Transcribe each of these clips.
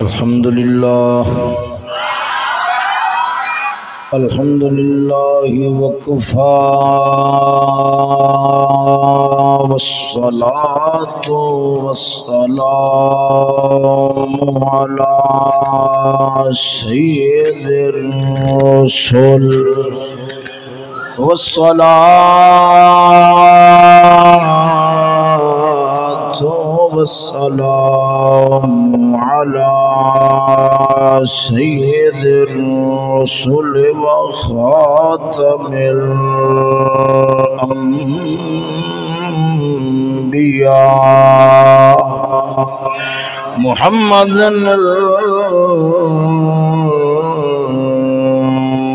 الحمد لله وكفى والصلاة والسلام على سيد الرسل والصلاة والسلام على سيد الرسل وخاتم الأنبياء محمد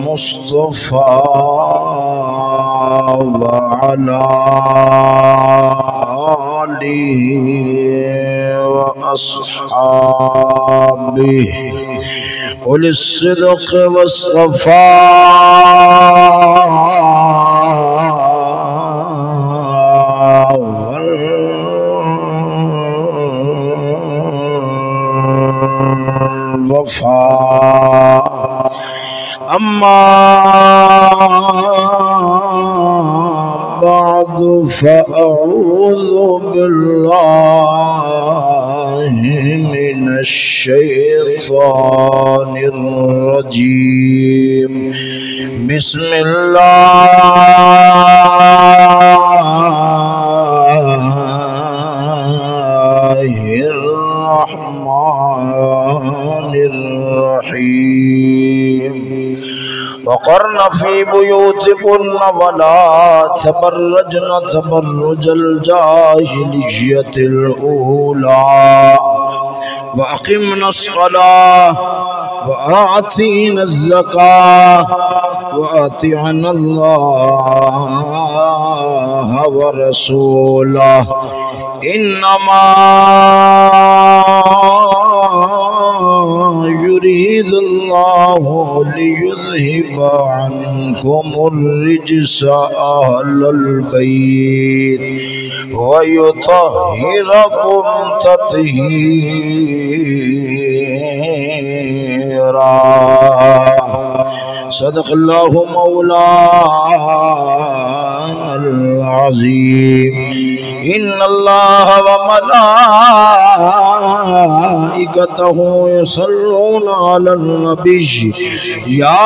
المصطفى وعلى آله وأصحابه أولي الصدق والصفاء والوفاء أما بعد فأعوذ بالله من الشيطان الرجيم بسم الله الرحمن الرحيم وقرن في بيوتكن ولا تبرجن تبرج الجاهلية الأولى وأقمنا الصلاة وآتينا الزكاة وأطعنا الله ورسوله إنما يريد الله ليذهب عنكم الرجس أهل البيت ويطهركم تطهيرا صدق الله مولانا العظيم إن الله وملائكته يصلون على النبي يا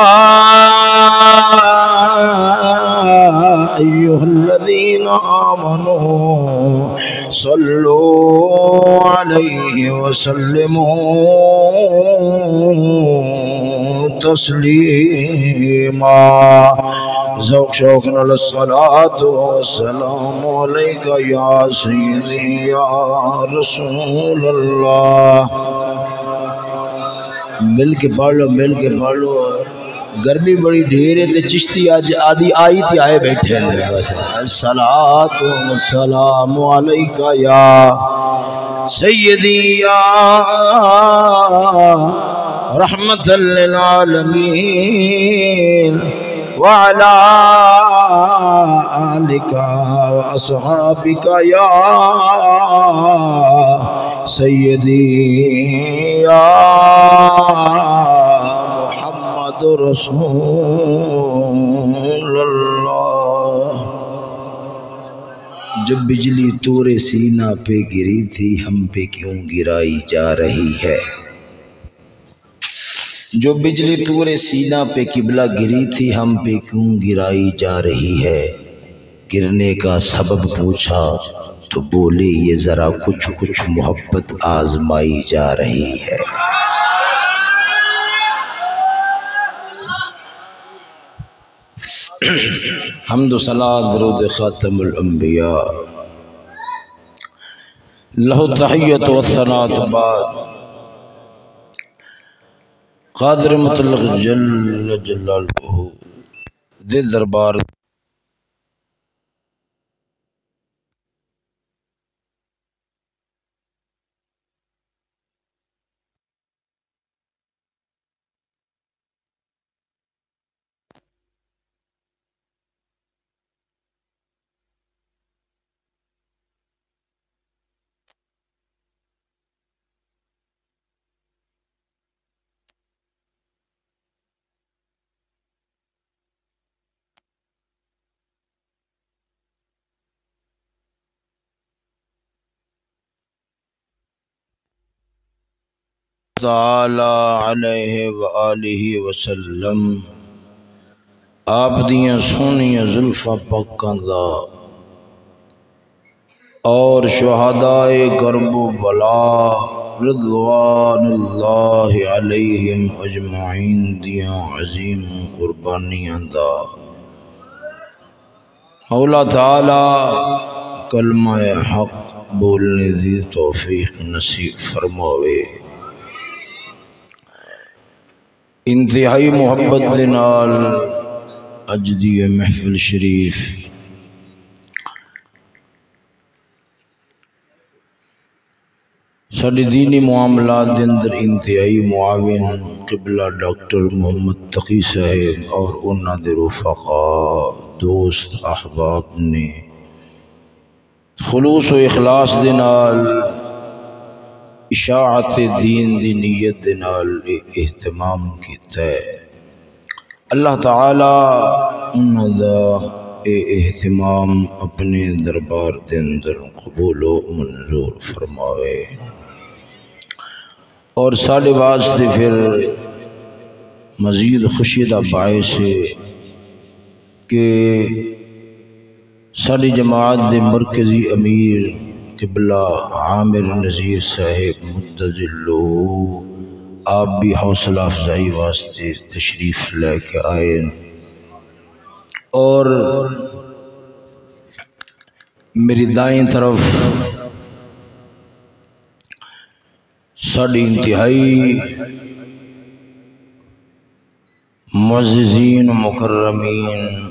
أيها الذين آمنوا صلوا عليه وسلموا تسليما ذوق شوقنا للصلاة والسلام عليك يا سيدي يا رسول اللہ. مل کے پڑھ لو گرمی بڑی ڈھیر ہے تے چشتی آج آدھی آئی تھی آئے بیٹھے ہیں الصلاۃ والسلام علیک یا سیدی یا رحمت للعالمین وعلى آلك وأصحابك يا سيدي يا محمد رسول اللہ. جب بجلی تور سینہ پہ گری تھی ہم پہ کیوں گرائی جا رہی ہے. جو بجلی تور سینہ پہ قبلہ گری تھی ہم پہ کیوں گرائی جا رہی ہے. گرنے کا سبب پوچھا تو بولے یہ ذرا کچھ کچھ محبت آزمائی جا رہی ہے. حمد و صلاۃ درود خاتم الانبیاء لہو تحیت و ثناء بعد. قادر مطلق جل جلالہ دل دربار تعالی علیہ وآلہ وسلم آپ دیاں سونیاں زلفاں پاکاں دا اور شہدائے کرب و بلا رضوان اللہ علیہم اجمعین دیاں عظیم قربانیاں دا مولا تعالی کلمہ حق بولنے دی توفیق نصیب فرماوے۔ انتہائی محبت دے نال اج دی محفل شریف ساڈے دینی معاملات دے اندر انتہائی معاون قبلہ ڈاکٹر محمد تقی صاحب اور انہاں دے رفقاء دوست احباب نے خلوص و اخلاص دے نال اشاعت دین دی نیت دے نال اہتمام کیتا ہے۔ اللہ تعالی انہاں دا اہتمام اپنے دربار دے اندر قبول و منظور فرماوے اور ساڈے واسطے پھر مزید خوشی دا باعث ہے کہ ساڈی جماعت دے مرکزی امیر قبلہ عامر نذیر صاحب مدظلہ آپ بھی حوصلہ افزائی واسطے تشریف لے کے آئے اور میری دائیں طرف ساڑی انتہائی معززین و مکرمین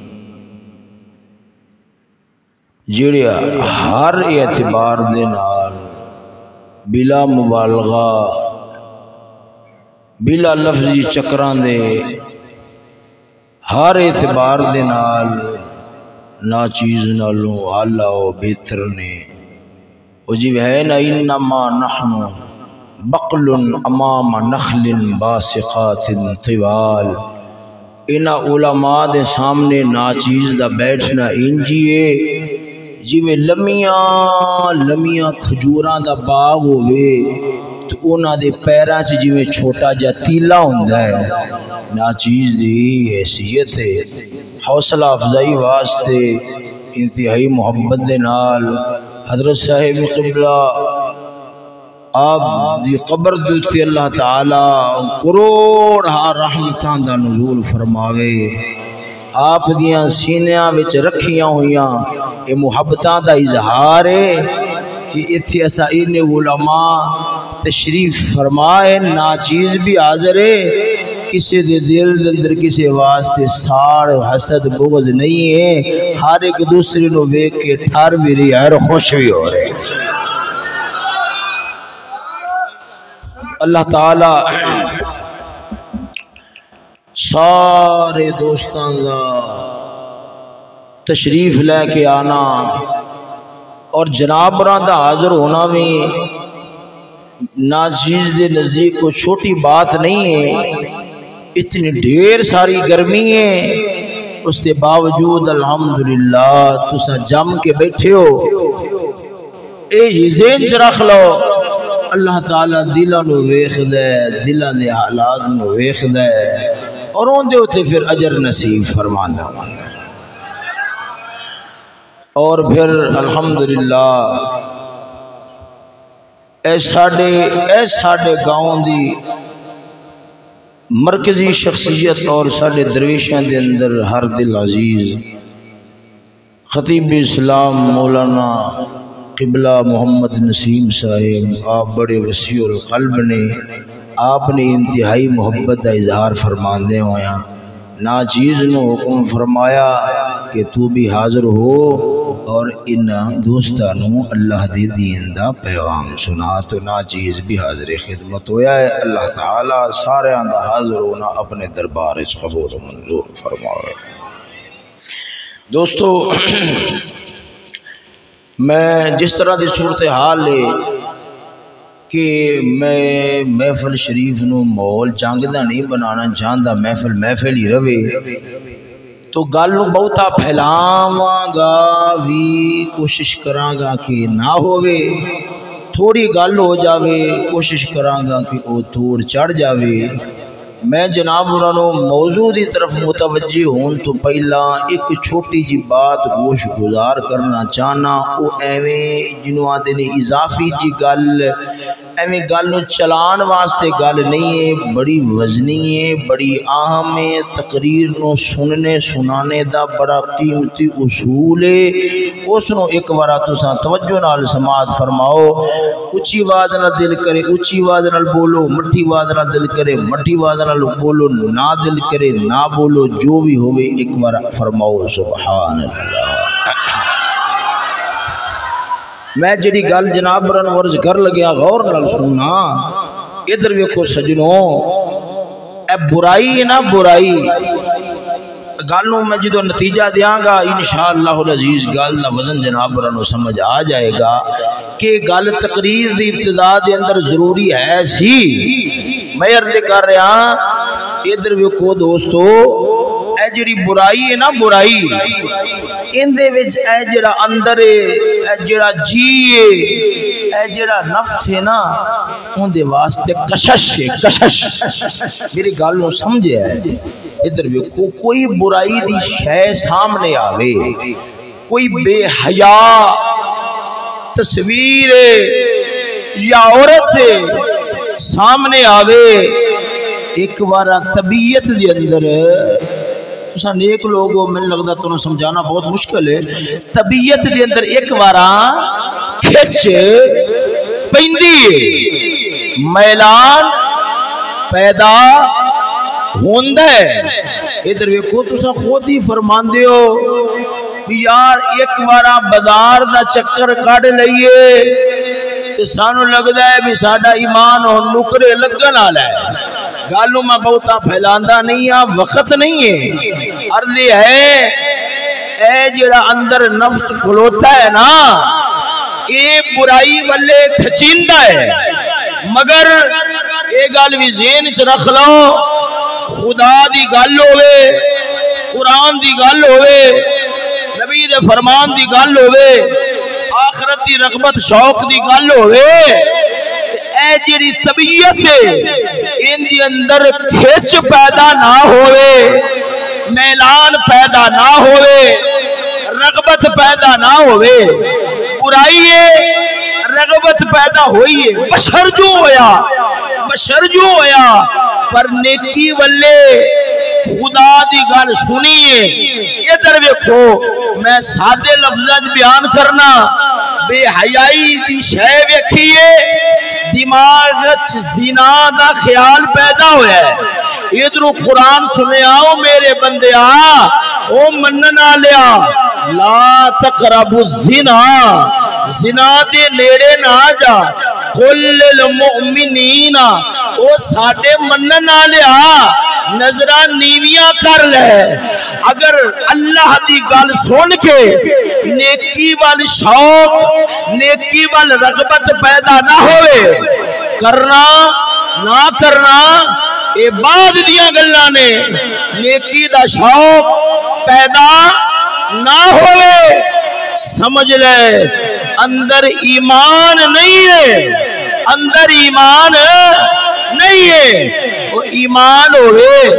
جڑے ہر اعتبار دے نال بلا مبالغہ بلا لفظی چکران دے ہر اعتبار دے نال نا چیز نالوں اعلیٰ و بہتر نے وہ جی ہے نا انما نحن بقل امام نخل باسقات طوال ان علماء دے سامنے نا چیز دا بیٹھنا انجیے جی میں لمیاں کھجوراں دا باغ ہوئے تو اونا دے پیراں سے جی میں چھوٹا جا تیلا ہوندہ ہے نا چیز دی حیثیت ہے۔ حوصلہ افزائی واسطے انتہائی محبت دے نال حضرت صاحب قبلہ آپ دی قبر دیتی اللہ تعالی کروڑ رحمتاں دا نزول فرماوے۔ آپ دیاں سینیاں وچ رکھیاں ہویاں اے محبتاں دا اظہار ہے کہ اتھی ایسا ان علماء تشریف فرمائے نا چیز بھی حاضر ہے، کسی دے دل اندر کسی واسطے ساڑ حسد بغض نہیں ہے، ہر ایک دوسرے نو ویکھ کے ٹھار بھی رہی ہے اور خوش بھی ہو رہے ہیں۔ اللہ تعالی سارے دوستان دا تشریف لے کے آنا اور جناب رہاں دا حاضر ہونا بھی ناچیز دے نزدیک کو چھوٹی بات نہیں ہے۔ اتنی ڈھیر ساری گرمی ہے اس کے باوجود الحمدللہ تسا جم کے بیٹھے ہو، یہ ذہن چ رکھ لو اللہ تعالیٰ دلوں نو ویکھ دے، دلوں دے حالات نو ویکھ دے اور ان دے اوتے پھر اجر نصیب فرماندا اور پھر الحمدللہ اے ساڈے گاؤں دی مرکزی شخصیت اور ساڈے درویشاں دے اندر ہر دل عزیز خطیب اسلام مولانا قبلہ محمد نسیم صاحب آپ بڑے وسیع القلب نے، آپ نے انتہائی محبت دا اظہار فرماندے ہویا نا چیز نو حکم فرمایا کہ تو بھی حاضر ہو اور ان دوستانوں اللہ دی دین دا پیغام سنا، تو نا چیز بھی حاضر خدمت ہویا ہے۔ اللہ تعالی سارے دا حاضر ہونا اپنے دربار اس قبول و منظور فرمائے۔ دوستو میں جس طرح دی صورتحال ہے کہ میں محفل شریف نو ماحول جنگ دا نہیں بنانا چاہتا، محفل ہی رہے تو گل بہتا پھیلاواں گا بھی کوشش کراں گا کہ نہ ہوئے تھوڑی گل ہو جاوے کوشش کرانگا کہ وہ توڑ چڑھ جاوے۔ میں جناب انہوں موضوع دی طرف متوجہ ہوں تو پہلا ایک چھوٹی جی بات گوش گزار کرنا چاہنا، وہ ایویں جنہوں آدھے نے اضافی جی گل ایویں گل نو چلان واسطے گل نہیں ہے، بڑی وزنی ہے، بڑی اہم ہے، تقریر نو سننے سنانے دا بڑا قیمتی اصول ہے، اس نو ایک بارا تساں توجہ نال سماعت فرماؤ۔ اچھی آواز نال دل کرے اچھی آواز نال بولو، مٹھی آواز نال دل کرے مٹھی آواز نال بولو، نہ دل کرے نہ بولو، جو بھی ہوئے ایک بار فرماؤ سبحان اللہ۔ میں جڑی گل جناب برن ورز کر لگیا غور نال سننا، ادھر ویکھو سجنوں، اے برائی ہے نا، برائی گالوں میں جدو نتیجہ دیاں گا انشاءاللہ العزیز گال نہ وزن جناب برنو سمجھ آ جائے گا کہ گال تقریر دی ابتدا دے اندر ضروری ہے سی۔ میں عرض کر رہا ادھر ویکھو دوستو، اے جڑی برائی ہے نا، برائی ان دے وچ اے جڑا اندر ہے، اے جڑا جی ہے، اے جڑا نفس ہے نا، ان دے واسطے کشش ہے، کشش۔ میری گل نو سمجھے ہے، ادھر ویکھو کوئی برائی دی شے سامنے آوے، کوئی بے حیا تصویر یا عورت سامنے آوے، ایک بارہ طبیعت دے اندر تساں نیک لوگوں میں لگتا تو سمجھانا بہت مشکل ہے، طبیعت دے اندر ایک بارہ کھچ پیندی ہے، میلان پیدا ہوندہ ہے۔ ادھر ویکھو تساں خود ہی فرمان دیو یار ایک بارہ بازار دا چکر کڈ لئیے، سانو لگدا ہے بھی ساڈا ایمان اور نکرے لگن والا ہے۔ گالوں میں بہتا پھیلاندا نہیں ہے، وقت نہیں ہے، عرض ہے اے جڑا اندر نفس کھلوتا ہے نا، اے برائی والے کھچیندا ہے، مگر اے گل بھی ذہن وچ رکھ لو، خدا دی گل ہوئے، قرآن دی گل ہوئے، نبی دے فرمان دی گل ہوئے، آخرت دی رغبت شوق دی گل ہوئے، اے جڑی طبیعت ہے ان دی اندر کھچ پیدا نہ ہوئے، میلان پیدا نہ ہوئے، رغبت پیدا نہ ہوئے، برائی ہے رغبت پیدا ہوئی ہے، بشر جو ہویا، بشر جو ہویا، پر نیکی والے خدا دی گل سنیے۔ ادھر ویکھو میں سادے لفظ بیان کرنا، بے حیائی دی شے ویکھیے، دماغ زنا دا خیال پیدا ہویا ہے، ادھر قرآن سنے آؤ میرے بندے آ، او مننا لیا لا تقربوا الزنا، زنا دے نیڑے نہ جا، قل للمؤمنین، او ساڑے مننا لیا نظرہ نیویاں کر لے، اگر اللہ دی گل سن کے نیکی وال شوق نیکی وال رغبت پیدا نہ ہوئے، کرنا نہ کرنا اے بعد دیاں گلاں نے، نیکی دا شوق پیدا نہ ہوئے، سمجھ لے اندر ایمان نہیں ہے، اندر ایمان نہیں ہے، وہ ایمان ہوئے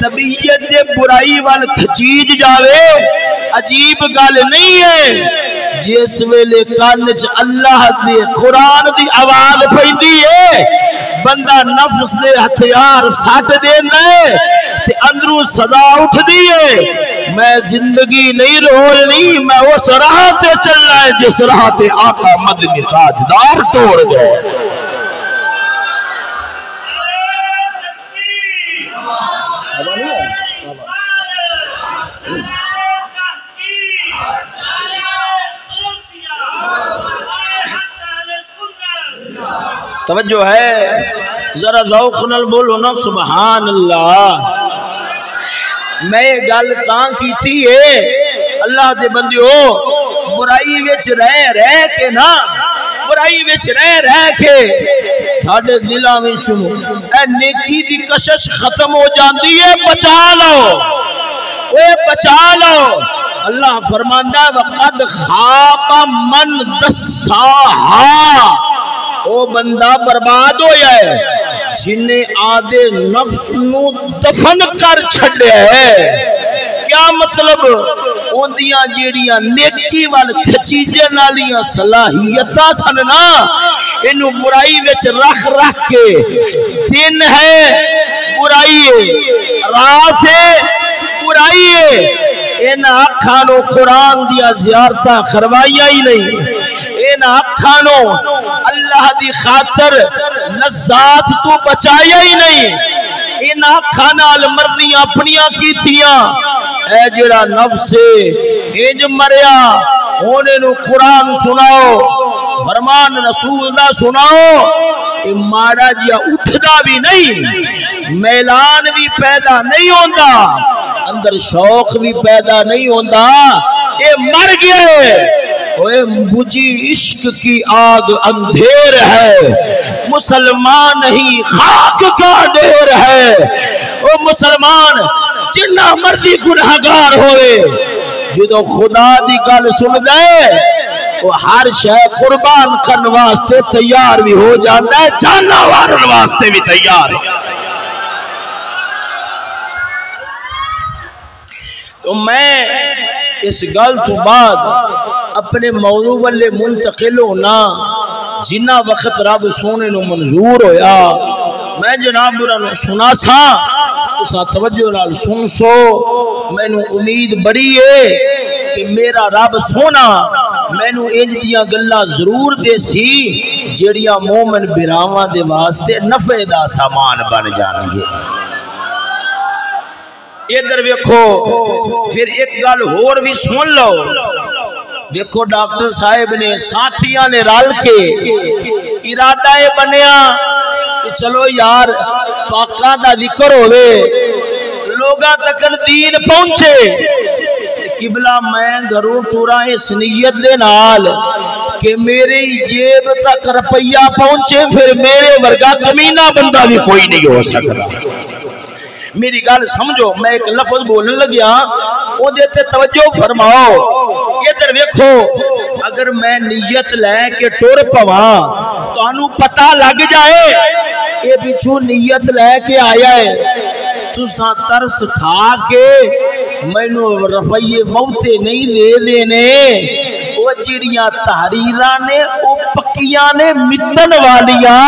طبیعت دے برائی وال کھچیج جاوے، عجیب گل نہیں ہے، جس ویلے کانچ اللہ دے قرآن دی آواز پیندی ہے، بندہ نفس دے ہتھیار سٹ دیندہ ہے، تے اندروں صدا اٹھ دیئے، میں زندگی نہیں رولنی، میں اس راہ تے چلنا ہے جس راہ تے آقا مدنی تاجدار توڑ گئے۔ توجہ ہے، ذرا ذوق نال بولو نا سبحان اللہ۔ میں گل تاں کیتی ہے اللہ دے بندیو، برائی وچ رہ کے نا، برائی وچ رہ کے ساڈے دلاں وچ اے نیکی دی کشش ختم ہو جاندی ہے، بچا لو، اوے بچا لو۔ اللہ فرماندا ہے وقد خاب من دساہا، وہ بندہ برباد ہویا ہے جنہیں آدھے نفس نو دفن کر چھڑیا ہے۔ کیا مطلب؟ اوندیاں جیڑیاں نیکی وال کھچیجے نالیاں صلاحیتاں سن نا، انہوں برائی وچ رکھ رکھ کے دن ہے برائی ہے، رات ہے برائی ہے، ان آکھانو قرآن دیا زیارتاں کروائیاں ہی نہیں، ان آکھانو اللہ دی خاطر لذات تو بچایا ہی نہیں، ان آکھانا المرضیاں اپنیاں کی تھیاں۔ اے جڑا نفس انج مریا ہونے نو قرآن سناؤ، فرمان رسول دا سناؤ، اے مارا جیا اٹھدا بھی نہیں، میلان بھی پیدا نہیں ہوندا، اندر شوق بھی پیدا نہیں ہوندا، اے مر گئے۔ اوے بجھی عشق کی آگ اندھیر ہے، مسلمان نہیں خاک کا ڈھیر ہے۔ او مسلمان جنہ مرضی گناہگار ہوئے، جدو خدا دی گل سن دے وہ ہر شے قربان کرن واسطے تیار بھی ہو جاتا ہے، جانا وارن واسطے بھی تیار ہے۔ تو میں اس گل تو بعد اپنے موضوع والے منتقل ہونا، جنہ وقت رب سونے نو منظور ہویا میں جناب برا سنا سا، اسا توجہ نال سن سو، میں نو امید بڑی ہے کہ میرا رب سونا میں نو انج دیاں گلاں ضرور دے سی جیڑیاں مومن براواں دے واسطے نفع دا سامان بن جان گے۔ ادھر ویکھو پھر ایک گل اور بھی سن لو، دیکھو ڈاکٹر صاحب نے ساتھیاں نے رل کے ارادہ بنیا کہ چلو یار پاکاں دا ذکر ہوئے، لوگاں تک دین پہنچے، قبلہ میں گھروں ٹورا اس نیت دے نال کہ میری جیب تک روپیہ پہنچے، پھر میرے ورگا کمینہ بندہ بھی کوئی نہیں ہو سکتا۔ میری گل سمجھو، میں ایک لفظ بولن لگیا وہ دیتے توجہ فرماؤ۔ ادھر ویکھو اگر میں نیت لے کے ٹور پواں تو انہوں پتہ لگ جائے یہ بچو نیت لے کے آیا ہے، تو ساں ترس کھا کے میں نو روپیے موتے نہیں دے دینے، وہ جڑیاں تحریراں نے وہ پکیاں نے مٹن والیاں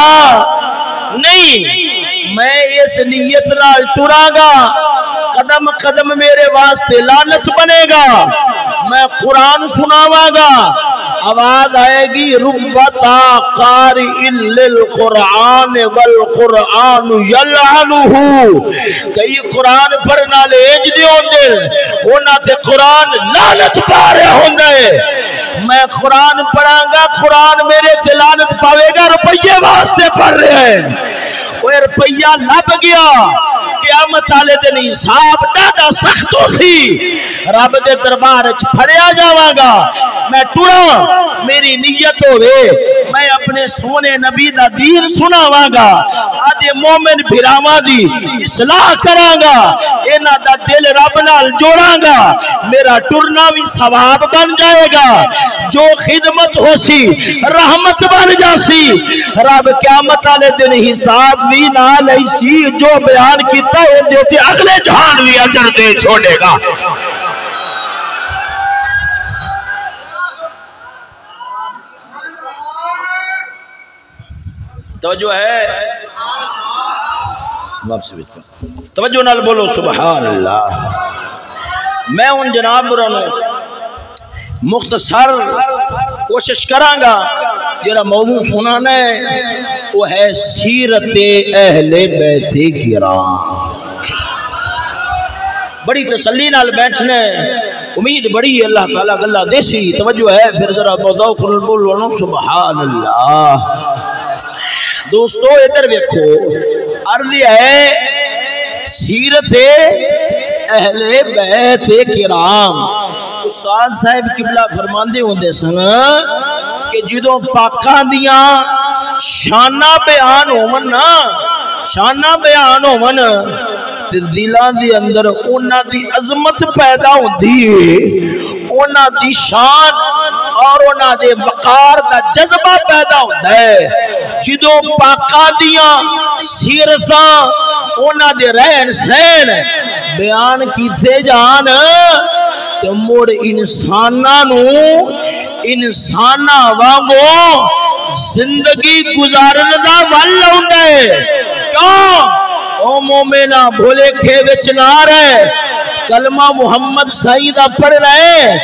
نہیں۔ میں اس نیت نال ٹراں گا، قدم قدم میرے واسطے لعنت بنے گا، میں قرآن سناواں گا، آواز آئے گی ربتا قارئ للقرآن والقرآن یلعنہ، کئی قرآن پڑھنا لے اج دے ہوندے انہاں تے قرآن لعنت پا رہے ہوندے۔ میں قرآن پڑھاں گا، قرآن میرے تے لعنت پاوے گا، روپیے واسطے پڑھ رہے ہیں، وہ روپیہ لب گیا، قیامت والے دن حساب ڈاڈا سخت ہو سی، رب دے دربار وچ پھڑیا جاواں گا۔ میں ٹرا میری نیت ہوئے میں اپنے سونے نبی دا دین سناواں گا، آدھے مومن بھراواں دی اصلاح کراں گا، انہاں دا دل رب نال جوڑاں گا، میرا ٹرنا بھی ثواب بن جائے گا، جو خدمت ہو سی رحمت بن جاسی، رب قیامت والے دن حساب بھی نہ لئی سی، جو بیان کیتا ہے دیتے اگلے جہان بھی اجر دے چھوڑے گا۔ توجہ ہے، توجہ نال بولو سبحان اللہ۔ میں ان جناب برانو مختصر کوشش کراں گا، جیرا موضوع سنانا ہے وہ ہے سیرت اہل بیت کرام۔ بڑی تسلی نال بیٹھنے امید بڑی ہے اللہ تعالیٰ گلہ دیسی، توجہ ہے پھر ذرا بذوق بولو سبحان اللہ۔ دوستو ادھر دیکھو، عرض ہے سیرت اہل بیت کرام۔ استاد صاحب قبلہ فرماندے ہوندے سن کہ جدوں پاکاں دیاں شانہ بیان ہومن نا، شانہ بیان ہومن تے دلاں دی اندر انہاں دی عظمت پیدا ہوندی ہے، انہاں دی شان اور انہاں دے وقار دا جذبہ پیدا ہوندا ہے۔ جدو پاکاں دیاں سیرتاں انہاں دے رہن سہن بیان کیتے جان تے مڑ انساناں نو انساناں وانگو زندگی گزارن دا ول ہوندا ہے کیوں او مومنا بھولے کھے وچ نہ رہے کلمہ محمد سعید پڑھ رہے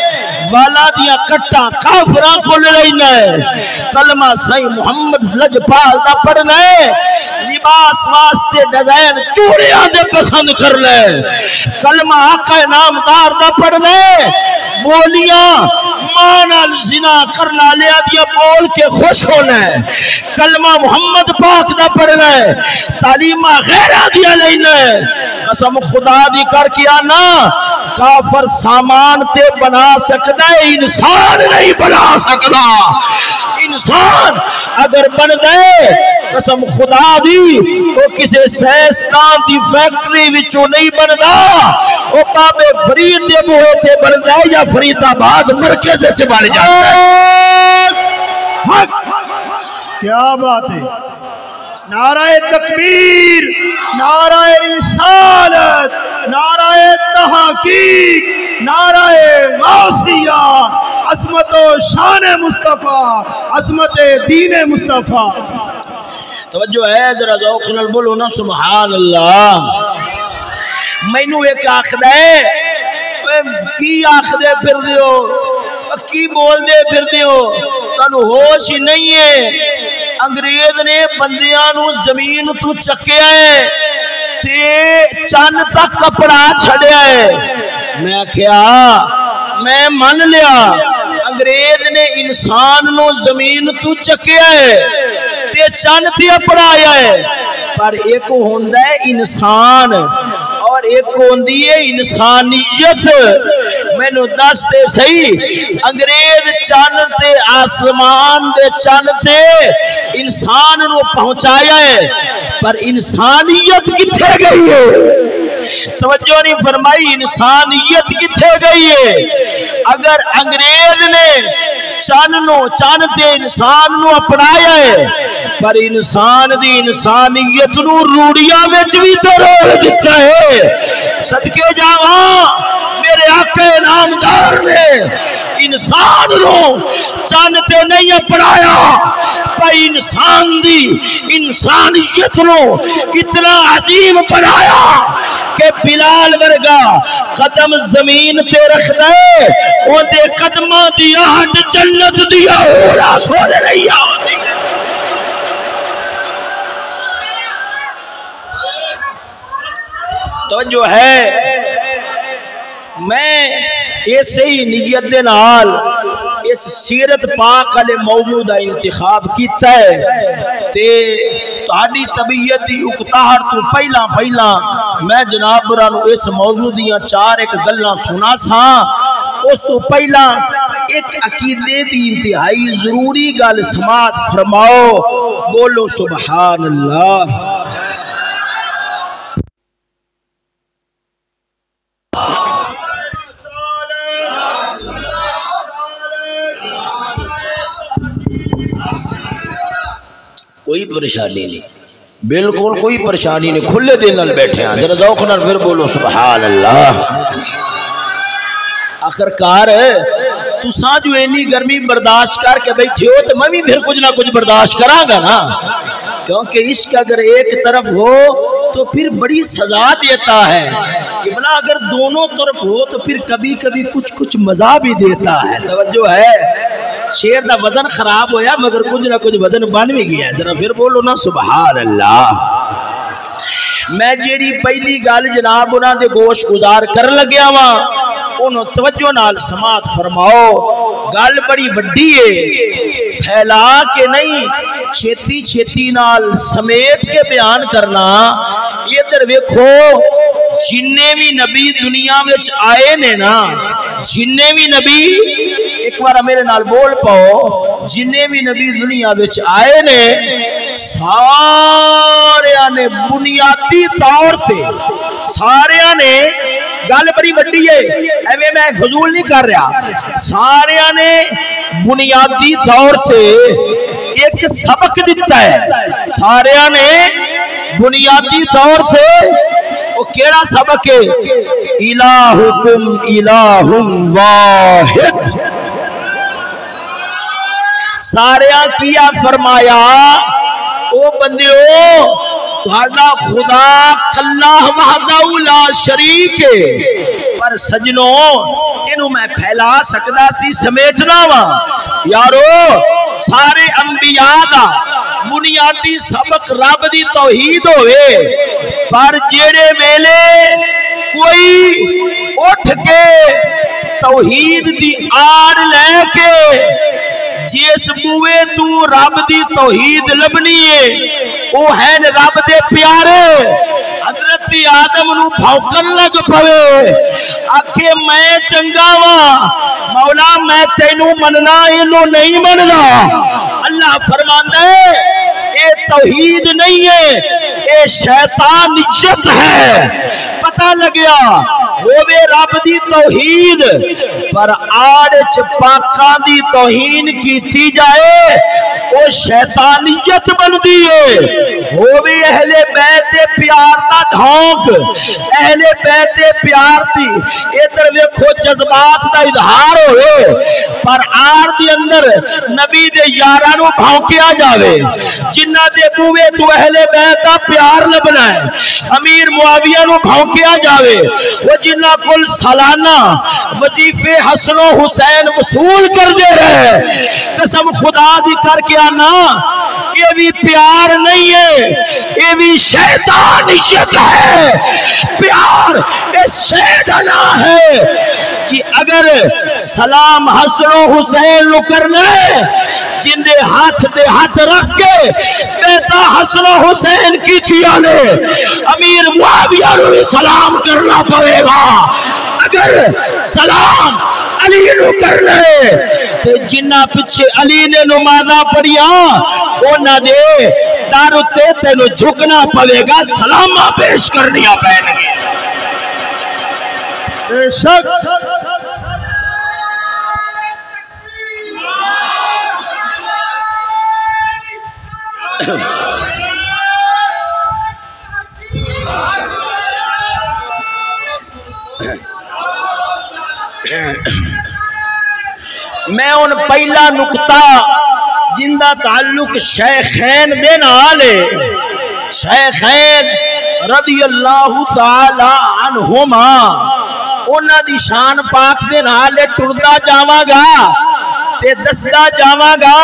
والا دیا کٹا کافراں کھول لینا ہے کلمہ سعید محمد لجپال دا پڑھ رہے لباس واسطے ڈیزائن چوڑیاں دے پسند کر لے کلمہ آقا نامدار دا پڑھ لے بولیاں مانال زنا کرنا لیا دیا بول کے خوش ہونا ہے کلمہ محمد پاک دا پڑھنا ہے تعلیمہ غیرہ دیا لینا ہے قسم خدا دی کر کیا نا کافر سامان تے بنا سکتا ہے انسان نہیں بنا سکتا انسان اگر بن دے قسم خدا دی وہ کسے سیستان دی فیکٹری وچوں نہیں بندا وہ بابے فرید دے بوئے تے بن دے یا فرید آباد مرکز سے بن جاتا ہے کیا بات ہے نعرہ تکبیر نعرہ رسالت نعرہ تحقیق نعرہ غوثیہ عظمت و شان مصطفیٰ عظمت دین مصطفیٰ توجہ ہے ذرا ذوق نال بولو نا سبحان اللہ مینوں ایک آخدا ہے کی آخدے پھر دیو کی بول دے پھر دیو تانوں ہوش ہی نہیں ہے انگریز نے بندیاں نو زمین تو چکیا ہے تے چند تک کپڑا چھڑیا ہے میں کیا میں من لیا انگریز نے انسان نو زمین تو چکیا ہے تے چند تے پڑھایا ہے پر ایک ہوندا ہے انسان اور ایک ہوندی ہے انسانیت میں نو دس دے صحیح انگریز چند تے آسمان دے چند تے انسان نو پہنچایا ہے پر انسانیت کتھے گئی ہے توجہ نہیں فرمائی انسانیت کتھے گئی ہے اگر انگریز نے چند تے انسان نو اپنایا ہے پر انسان دی انسانیت نو روڑیاں وچ بھی ترول دیتا ہے صدقے جاواں میرے آقا نامدار نے انسان نو چند تے نہیں اپنایا پر انسان دی انسانیت نو اتنا عظیم بنایا کہ بلال ورگا قدم زمین تے رکھ دے وہ دے قدمہ دی آہد جنت دیا ہورا سونے رہی آتی توجہ ہے میں ایسے ہی نیت دے نال اس سیرت پاک علی موضوع دا انتخاب کیتا ہے تے تہاڈی طبیعت دی اکتاہٹ تو پہلا میں جناب برانو اس موضوع دیاں چار ایک گلاں سنا سا اس تو پہلا ایک عقیدے دی انتہائی ضروری گل سماعت فرماؤ بولو سبحان اللہ کوئی پریشانی نہیں بالکل کوئی پریشانی نہیں کھلے دل نال بیٹھے ہیں ذرا ذوق نال پھر بولو سبحان اللہ آخرکار تساں جو اینی گرمی برداشت کر کے بیٹھے ہو تو میں بھی پھر کچھ نہ کچھ برداشت کراں گا نا کیونکہ عشق اگر ایک طرف ہو تو پھر بڑی سزا دیتا ہے کہ بلا اگر دونوں طرف ہو تو پھر کبھی کبھی کچھ مزہ بھی دیتا ہے توجہ ہے شیر دا وزن خراب ہویا مگر کچھ نہ کچھ وزن بن بھی گیا ذرا پھر بولو نا سبحان اللہ میں جیڑی پہلی گل جناب انہاں دے گوش گزار کر لگیا وا انہوں توجہ نال سماعت فرماؤ گل بڑی وڈی ہے پھیلا کے نہیں چھیتی نال سمیٹ کے بیان کرنا ادھر ویکھو جننے بھی نبی دنیا وچ آئے نے نا جننے بھی نبی ایک بار میرے نال بول پاؤ جننے بھی نبی دنیا وچ آئے نے سارے نے بنیادی طور تے سارے نے گل بڑی بڑی ہے، ایویں میں فضول نہیں کر رہا، سارے نے بنیادی طور سے ایک سبق دیتا ہے، سارے نے بنیادی طور سے وہ کیڑا سبق ہے؟ الہکم الہ واحد۔ سارے کیا فرمایا؟ او بندیو تہاڈا خدا کلا وحدہ لا شریک ہے، پر سجنوں اینو میں پھیلا سکدا سی، سمیٹنا وا یارو۔ سارے انبیاء دا بنیادی سبق رب دی توحید ہوئے، پر جیڑے ویلے کوئی اٹھ کے توحید دی آڑ لے کے جس بوئے تو رب دی توحید لبنی ہے وہ ہے رب دے پیارے، حضرت آدم نو بھوکن لگ پوے، آکھے میں چنگا وا مولا میں تینو مننا اینو نہیں مننا۔ اللہ فرماندا ہے اے توحید نہیں ہے، اے شیطانیت ہے۔ پتہ لگیا ہووے رب دی توحید پر آڑ چپاکاں دی توہین کیتی جائے وہ شیطانیت بندی ہے۔ ہووے اہل بیت پیار دا ڈھونک، اہل بیت پیار دی ادھر ویکھو جذبات دا اظہار ہوئے، پر آڑ دی اندر نبی دے یاراں نو بھونکیا جاوے، جنہ دے بوئے تو اہل بیت دا پیار لبنا ہے، امیر معاویہ نو بھونکیا جاوے، وہ جنہ کل سالانہ وظیفے حسن و حسین وصول کر دے رہے، قسم خدا دی کر کے آنا یہ بھی پیار نہیں ہے، یہ بھی شیطانیت ہے۔ پیار اس شیطانہ ہے کہ اگر سلام حسن و حسین نو کرنے جن دے ہاتھ رکھ کے بیٹا حسن و حسین کی تھیا نے امیر معاویہ نو بھی سلام کرنا پڑے گا، اگر سلام علی نو کرنے تو جنہ پچھے علی نے نمازہ پڑھیا اونا دے دارو تے نو جھکنا پڑے گا، سلامہ پیش کرنیا پہنے گی۔ بے شک میں ان پہلا نکتہ جندہ تعلق شیخین دے نالے، شیخین رضی اللہ تعالی عنہما انہاں دی شان پاک دے نالے ٹردہ جاواں گا تے دسدہ جاواں گا،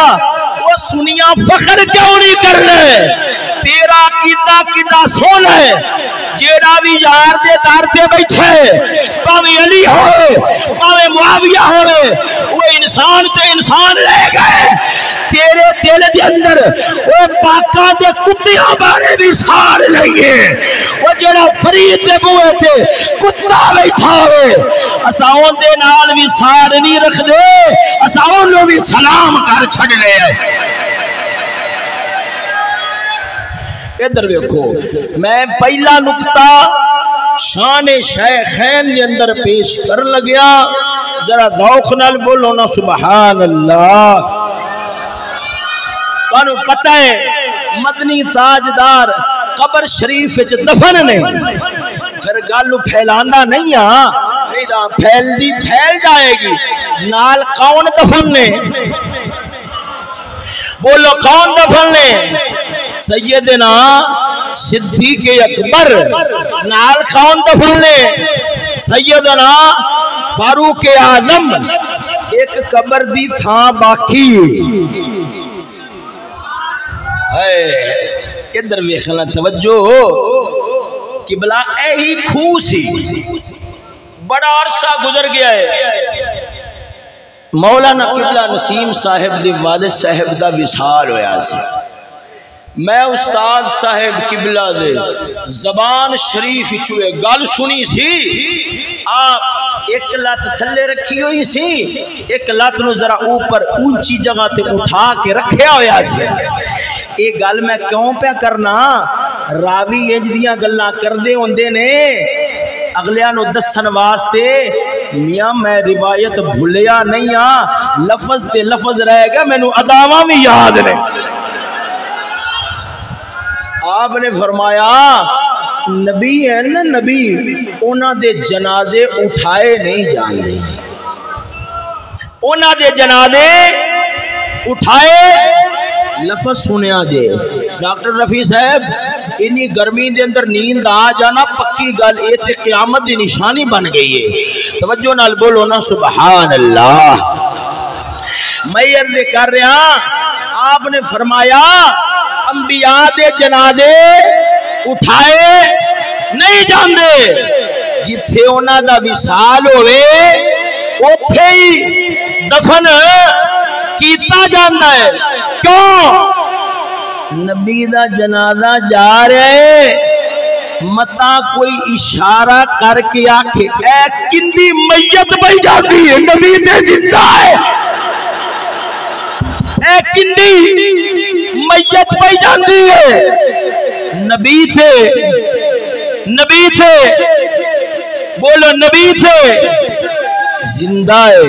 وہ سنیاں فخر کیوں نہیں کرنے؟ تیرا کیتا سون ہے، جیڑا بھی یار دے دار تے بیٹھے پاویں علی ہوئے پاویں معاویہ ہوئے وہ انسان تے انسان رہ گئے، تیرے دل دے اندر وہ پاکاں دے کتیاں بارے بھی سار نہیں ہے، وہ جیڑا فرید دے بوئے تے کتا بیٹھا ہوئے اساؤں دے نال بھی سار نہیں رکھ دے، اساؤں لو بھی سلام کر چھڑ لے۔ ادھر دیکھو میں پہلا نکتہ شان شیخین دے اندر پیش کر لگیا، ذرا ذوق نال بولو نا سبحان اللہ۔ تانوں پتہ ہے مدنی تاجدار قبر شریف وچ دفن نے، پھر گل پھیلاندا نہیں ہاں، نہیں دا پھیل دی پھیل جائے گی، نال کون دفن نے؟ بولو کون دفن نے؟ سیدنا صدیق اکبر، نال کون دفن نے؟ سیدنا فاروق اعظم۔ ایک قبر دی تھاں باقی ہے، ادھر ویکھنا توجہ قبلہ ایہی کھو سی، بڑا عرصہ گزر گیا ہے، مولانا قبلہ نسیم صاحب دے والد صاحب دا وصال ہویا سی، میں استاد صاحب قبلہ دے زبان شریف چوئے گل سنی سی، آپ ایک لات تھلے رکھی ہوئی سی، ایک لات نو ذرا اوپر اونچی جگہ تے اٹھا کے رکھیا ہویا سی۔ ایک گل میں کیوں پہ کرنا؟ راوی انج دیاں گلاں کردے ہوندے نے اگلیاں نو دسن واسطے میاں میں روایت بھولیا نہیں ہاں لفظ تے لفظ رہ گیا مینوں اداواں بھی یاد نے آپ نے فرمایا نبی ہے نا نبی انہاں دے جنازے اٹھائے نہیں جاندے انہاں دے جنازے اٹھائے لفظ سنیا جے ڈاکٹر رفیع صاحب انی گرمی دے اندر نیند آ جانا پکی گل اے تے قیامت دی نشانی بن گئی ہے توجہ نال بولو نا سبحان اللہ میں عرض کر رہا آپ نے فرمایا انبیاء دے جنازے اٹھائے نہیں جاندے جتھے انہاں دا وصال ہوئے اوتھے ہی دفن کیتا جاندا ہے کیوں نبی دا جنازہ جا رہے متا کوئی اشارہ کر کے آکھے اے کندی میت پئی جاتی ہے نبی تے زندہ ہے اے کندی میت پئی جاتی ہے نبی تھے بولو نبی تھے زندہ ہے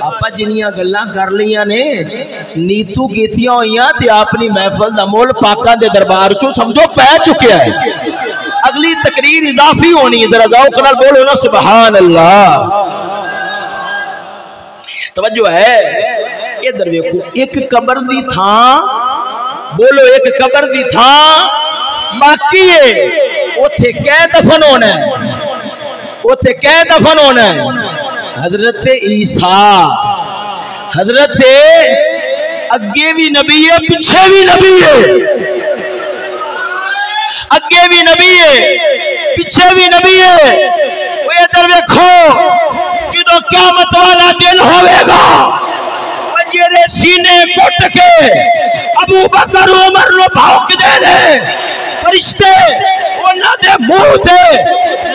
آپا جنیاں گلاں کر لیاں نے نیتو کیتیاں ہوئیاں تے اپنی محفل دا مول پاکاں دے دربار چو سمجھو پہ چکیا ہے اگلی تقریر اضافی ہونی ہے ذرا ذوق نال بولو نا سبحان اللہ توجہ ہے ادھر دیکھو ایک قبر دی تھاں بولو ایک قبر دی تھاں باقی ہے اوتھے کہہ دفن ہونا ہے اوتھے کہہ دفن ہونا ہے حضرت عیسیٰ حضرت اگے بھی نبی ہے پیچھے بھی نبی ہے اگے بھی نبی ہے پیچھے بھی نبی ہے وہ ادھر دیکھو جدو قیامت والا دن ہوئے گا وہ جیرے سینے کٹ کے ابو بکر عمر نو بھوک دے دے فرشتے انہاں دے منہ تے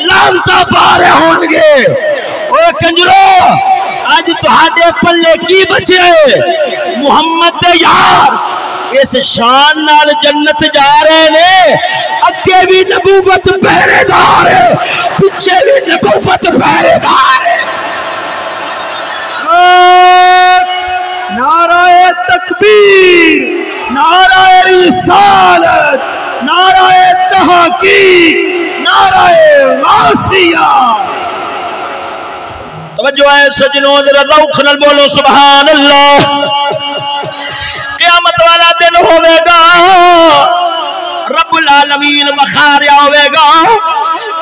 لعنتاں پا رہے ہون گے اوہ کنجرو آج تہاڈے پلے کی بچے محمد دے یار اس شان نال جنت جا رہے نے اگے بھی نبوت پہرے دار ہے پیچھے بھی نبوت پہرے دار ہے نعرہ تکبیر نعرہ رسالت نعرہ تحقیق نعرہ غاسیہ توجہ ہے سجنوں ذرا ذوق نال بولو سبحان اللہ قیامت والا دن ہوے گا رب العالمین بخاریا ہوے گا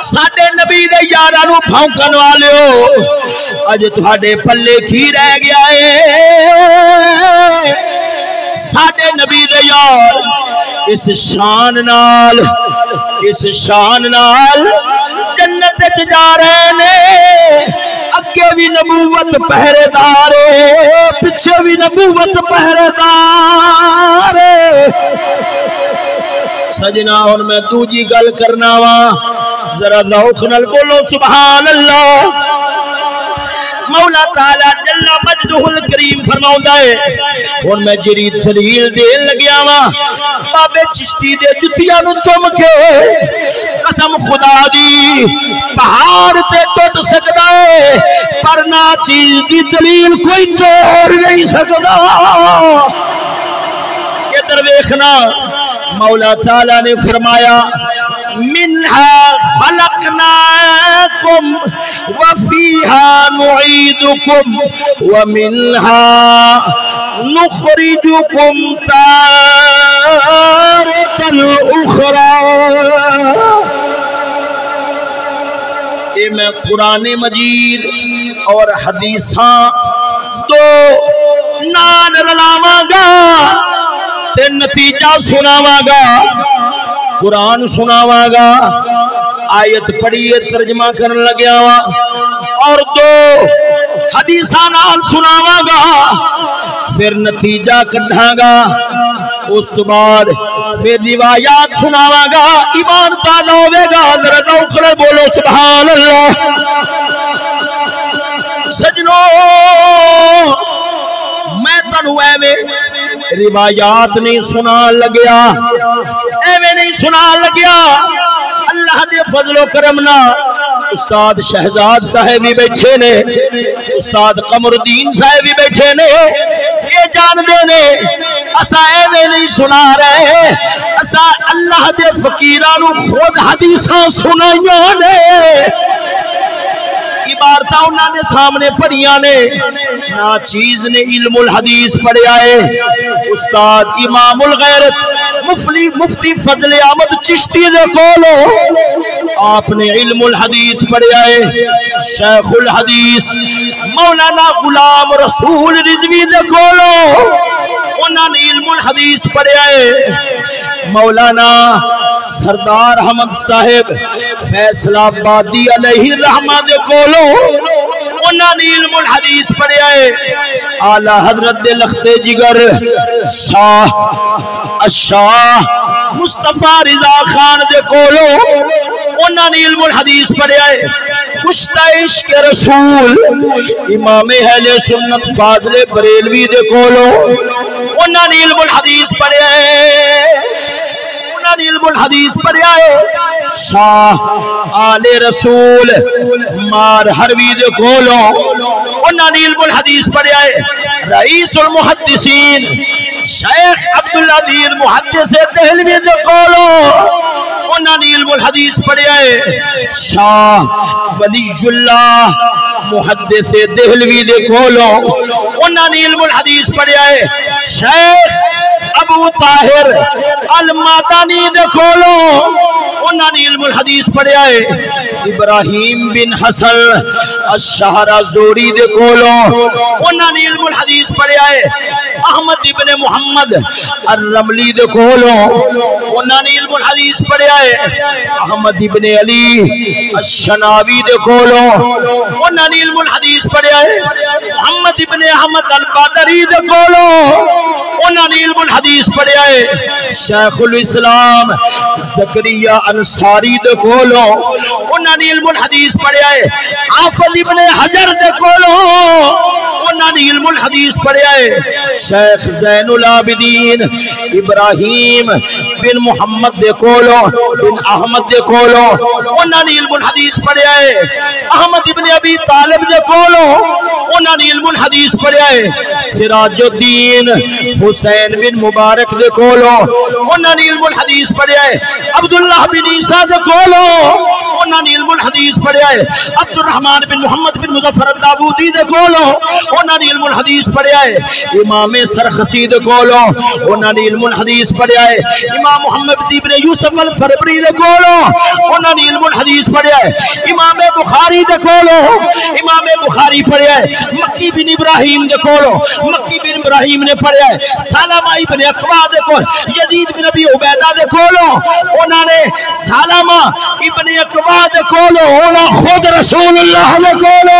ساڈے نبی دے یاراں نو بھونکن والیو اج تہاڈے پلے کی رہ گیا اے ساڈے نبی دے یار اس شان نال جنت وچ جا رہے نے اگے بھی نبوت پہرے دار پیچھے بھی نبوت پہرے دار سجنا ہن میں دوجی گل کرنا وا ذرا ذوق نال بولو سبحان اللہ مولا تعالی جل مجدہ الکریم فرماوندا ہے ہن میں جڑی دلیل دین لگیا وا بابے چشتی دے جتیاں نو چم کے قسم خدا دی پہاڑ تے ٹوٹ سکدا ہے پر نا چیز دی دلیل کوئی توڑ نہیں سکدا ادھر دیکھنا مولا تعالی نے فرمایا منها خلقناكم وفيها نعيدكم ومنها نخرجكم تارة أخرى یہ میں قرآن مجید اور حدیثاں دو نان رلاواں گا تے نتیجہ سناواں گا قرآن سناواں گا آیت پڑھیے ترجمہ کرن لگیا وا اور دو حدیثاں نال سناواں گا پھر نتیجہ کڈھاں گا اس تو بعد پھر روایات سناواں گا ایمان تازہ ہوے گا ذرا ذوق نال بولو سبحان اللہ سجنوں میں تانوں ایویں روایات نہیں سنا لگیا ایویں نہیں سنا لگیا اللہ دے فضل و کرم نال استاد شہزاد صاحب بھی بیٹھے نے، استاد قمر الدین صاحب بھی بیٹھے نے، یہ جان دے نے اسا ایویں نہیں سنا رہے، اسا اللہ دے فقیرانو خود حدیثاں سنائیاں نے، عبارتاں انہاں دے سامنے پڑھیاں نے، نا چیز نے علم الحدیث پڑھیا ہے۔ استاد امام الغیرت مفتی فضل احمد چشتی دے کولو آپ نے علم الحدیث پڑھیا ہے۔ شیخ الحدیث مولانا غلام رسول رضوی دے کولو انہاں نے علم الحدیث پڑھیا ہے۔ مولانا سردار احمد صاحب فیصل آبادی علیہ الرحمہ دے کولو انہاں نے علم الحدیث پڑھیا ہے۔ اعلی حضرت دے لخت جگر شاہ الشاہ مصطفیٰ رضا خان دے کولو انہاں نے علم الحدیث پڑھیا ہے۔ کشتہ عشق رسول امام اہل سنت فاضل بریلوی دے کولو انہاں نے علم الحدیث پڑھیا ہے، انہاں نے علم الحدیث پڑھیا ہے۔ شاہ آل رسول مار حروی دے کولو انہاں نے علم الحدیث پڑھیا ہے۔ رئیس المحدثین شیخ عبدالعزیز محدث دہلوی دے کولو انہاں نے علم الحدیث پڑھیا ہے۔ شاہ ولی اللہ محدث دہلوی دے کولو انہاں نے علم الحدیث پڑھیا ہے۔ شیخ ابو طاہر المادانی دے کولو انہاں نے علم الحدیث پڑھیا ہے۔ ابراہیم بن حسن الشہرازوری دے کولو انہاں نے علم الحدیث پڑھیا ہے۔ احمد ابن محمد الرملی دے کولو انہاں نے علم الحدیث پڑھیا ہے۔ احمد ابن علی الشناوی دے کولو انہاں نے علم الحدیث پڑھیا ہے۔ محمد ابن احمد البادری دے کولو انہاں نے علم الحدیث پڑھیا ہے۔ شیخ الاسلام زکریا انصاری دے کولو انہاں نے علم الحدیث پڑھیا ہے۔ حافظ ابن حجر دے کولو انہاں نے علم الحدیث پڑھیا ہے۔ شیخ زین العابدین ابراہیم بن محمد دے کولو بن احمد دے کولو انہاں نے علم الحدیث پڑھیا ہے۔ احمد ابن ابی طالب دے کولو انہاں نے علم الحدیث پڑھیا ہے۔ سراج الدین حسین بن مبارک دے کولو انہاں نے علم الحدیث پڑھیا ہے۔ عبداللہ بن عیسیٰ دے کولو انہاں نے علم الحدیث پڑھیا ہے۔ عبد الرحمن بن محمد بن مظفر الداودی دے کولو انہاں نے علم الحدیث پڑھیا ہے۔ امام سرخسی دے کولو انہاں نے علم الحدیث پڑھیا ہے۔ امام محمد ابن یوسف الفربری دے کولو انہاں نے علم الحدیث پڑھیا ہے۔ امام بخاری دے کولو امام بخاری پڑھیا ہے۔ مکی بن ابراہیم دے کولو مکی بن ابراہیم نے پڑھیا ہے۔ سالمہ ابن اقوا دے کولو یزید بن ابی عبیدہ دے کولو انہاں نے سالمہ ابن اقوا دے کولو انہاں خود رسول اللہ دے کولو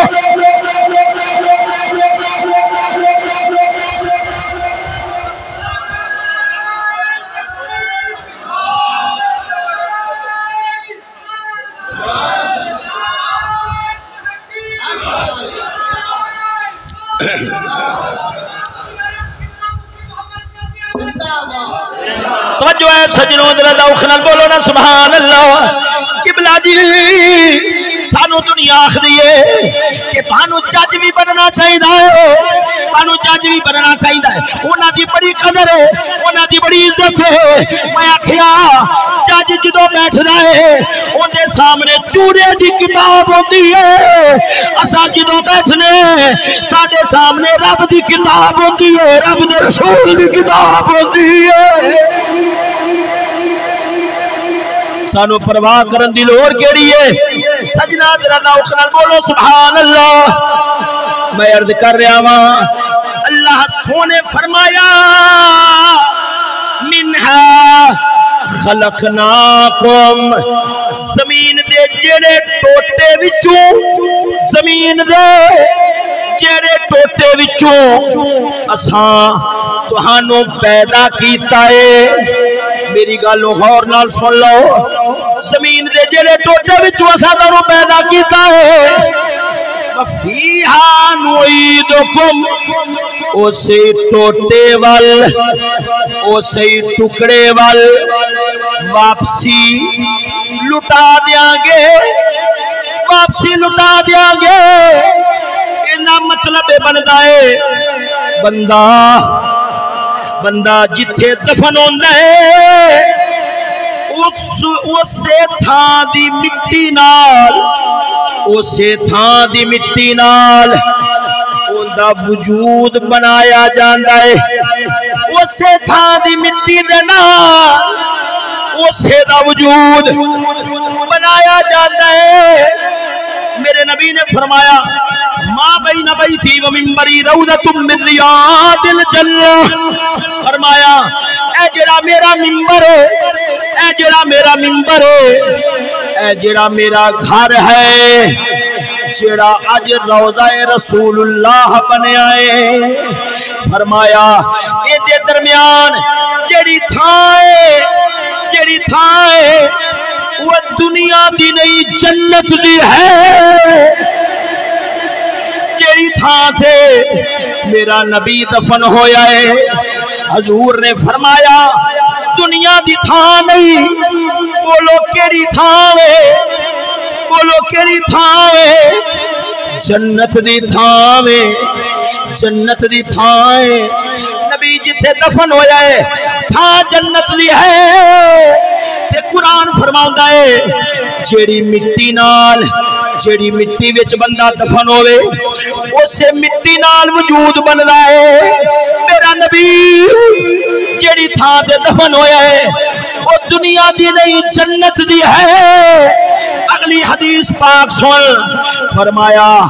توجہ ہے سجنوں ذرا ذوق نال بولو نا سبحان اللہ۔ قبلہ جی سانو دنیا آخری ہے کہ تانو جج بھی بننا چاہیے ہے، تانو جج بھی بننا چاہیے ہے، انہاں دی بڑی قدر ہے، انہاں دی بڑی عزت ہے۔ میں آکھیا جج جدوں بیٹھدا ہے اودے سامنے چورے دی کتاب ہوندی ہے، اساں جدوں بیٹھنے ساڈے سامنے رب دی کتاب ہوندی ہے، رب دے رسول دی کتاب ہوندی ہے۔ سانو پرواہ کرن دی لوڑ کیڑی ہے؟ سجنا ذرا ذوق نال بولو سبحان اللہ۔ میں عرض کر رہا ہاں اللہ سونے فرمایا منہا خلقناکم، زمین دے جڑے ٹوٹے وچوں، زمین دے جڑے ٹوٹے وچوں اساں تہانوں پیدا کیتا ہے۔ میری گالوں غور نال سن لو، زمین دے جڑے ٹوٹے وچوں اساں تہانوں پیدا کیتا ہے۔ وفیہا نعیدکم، اسے ٹوٹے وال اسے ٹکڑے وال واپسی لٹا دیاں گے، بتا دیا گے اینا مطلب بندا ہے بندہ جتھے دفن ہوندا ہے اسے تھان دی مٹی نال اوندا وجود بنایا جاندا ہے اسے تھان دی مٹی دے نال اسے دا وجود بنایا جاندا ہے میرے نبی نے فرمایا ما بین بیتی و منبری روضۃ من ریاض الجنہ فرمایا اے جڑا میرا منبر ہے اے جڑا میرا گھر ہے جڑا اج روضہ رسول اللہ بنیا ہے فرمایا اے دے درمیان جڑی تھاں ہے وہ دنیا دی نہیں جنت دی ہے جڑی تھاں تھے میرا نبی دفن ہویا ہے حضور نے فرمایا دنیا دی تھاں نہیں بولو کیڑی تھاں ہے جنت دی تھاں ہے نبی جتھے دفن ہویا ہے تھاں جنت دی ہے تے قرآن فرماؤندا ہے جیڑی مٹی وچ بندہ دفن ہوئے اسے مٹی نال وجود بندا ہے میرا نبی جیڑی تھاں تے دفن ہویا ہے وہ دنیا دی نہیں جنت دی ہے اگلی حدیث پاک سن فرمایا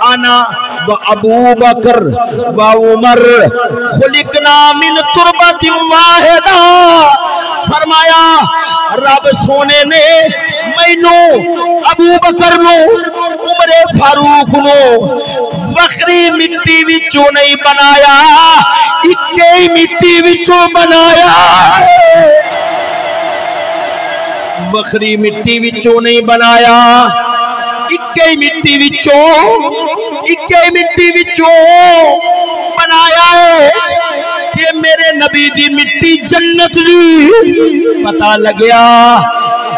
انا و ابو بکر و عمر خلقنا من تربت واحدہ فرمایا رب سونے نے مینو ابو بکر نو عمر فاروق نو وکری مٹی وچوں نہیں بنایا اکے ہی مٹی وچوں بنایا وکری مٹی وچوں نہیں بنایا اکے ہی مٹی وچوں بنایا ہے کہ میرے نبی دی مٹی جنت دی پتہ لگیا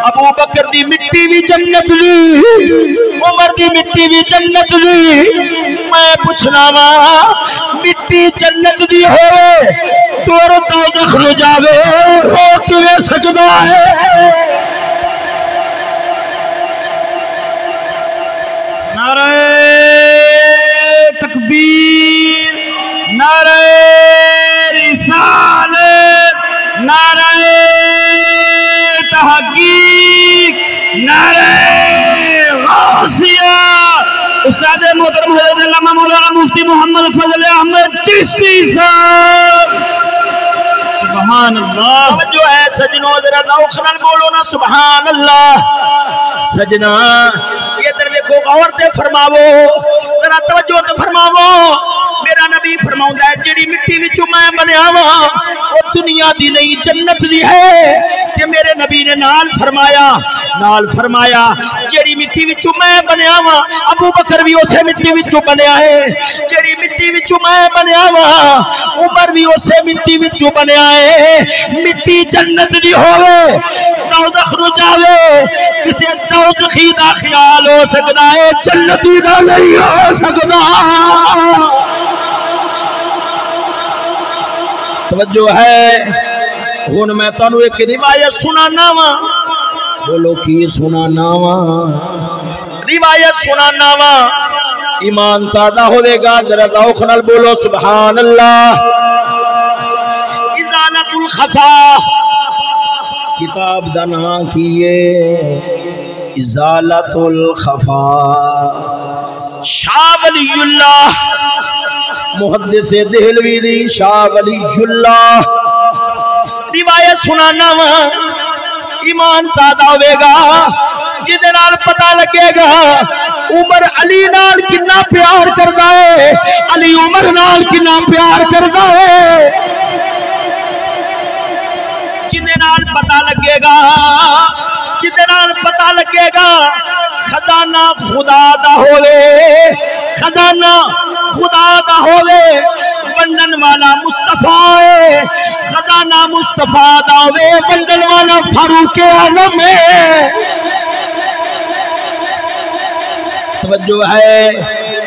ابو بکر دی مٹی بھی جنت دی عمر دی مٹی بھی جنت دی میں پوچھنا وا مٹی جنت دی ہوئے تور دوزخ نو جاوے ہو کیویں سکدا ہے نعرہ تکبیر نعرہ رسالت نعرہ تحقیق نعرہ غوثیہ استاد محترم حضرت علامہ مولانا مفتی محمد فضل احمد چشتی صاحب سبحان اللہ جو ہے سجنوں ذرا ذوق نال بولو نا سبحان اللہ سجنا یہ در کو غور تے فرماو ذرا توجہ تے فرماو میرا نبی فرماوندا ہے جڑی مٹی وچوں میں بنیا وا او دنیا دی نہیں جنت دی ہے کہ میرے نبی نے نال فرمایا جڑی مٹی وچوں میں بنیا وا ابو بکر بھی اسے مٹی وچوں بنیا ہے جڑی مٹی وچوں میں بنیا وا عمر بھی اسے مٹی وچوں بنیا ہے مٹی جنت دی ہوے دوزخ نو جاوے کسے دوزخی دا خیال ہو سکدا ہے جنتی دا نہیں ہو سکدا توجہ ہے ہن میں تانوں ایک روایت سنانا وا بولو کی سنانا وا روایت سنانا وا ایمان تازہ ہوے گا ذرا ذوق نال بولو سبحان اللہ ازالۃ الخفا کتاب دا نام کیے ازالۃ الخفا شاہ ولی اللہ محدث دہلوی دی شاہ ولی اللہ روایت سنانا وا ایمان تازہ ہوے گا جدے نال پتہ لگے گا عمر علی نال کنا پیار کردا ہے علی عمر نال کنا پیار کردا ہے جدے نال پتہ لگے گا خزانہ خدا دا ہوے ونڈن والا مصطفیٰ ہے خزانہ مصطفیٰ دا ہوے ونڈن والا فاروق اعظم ہے توجہ ہے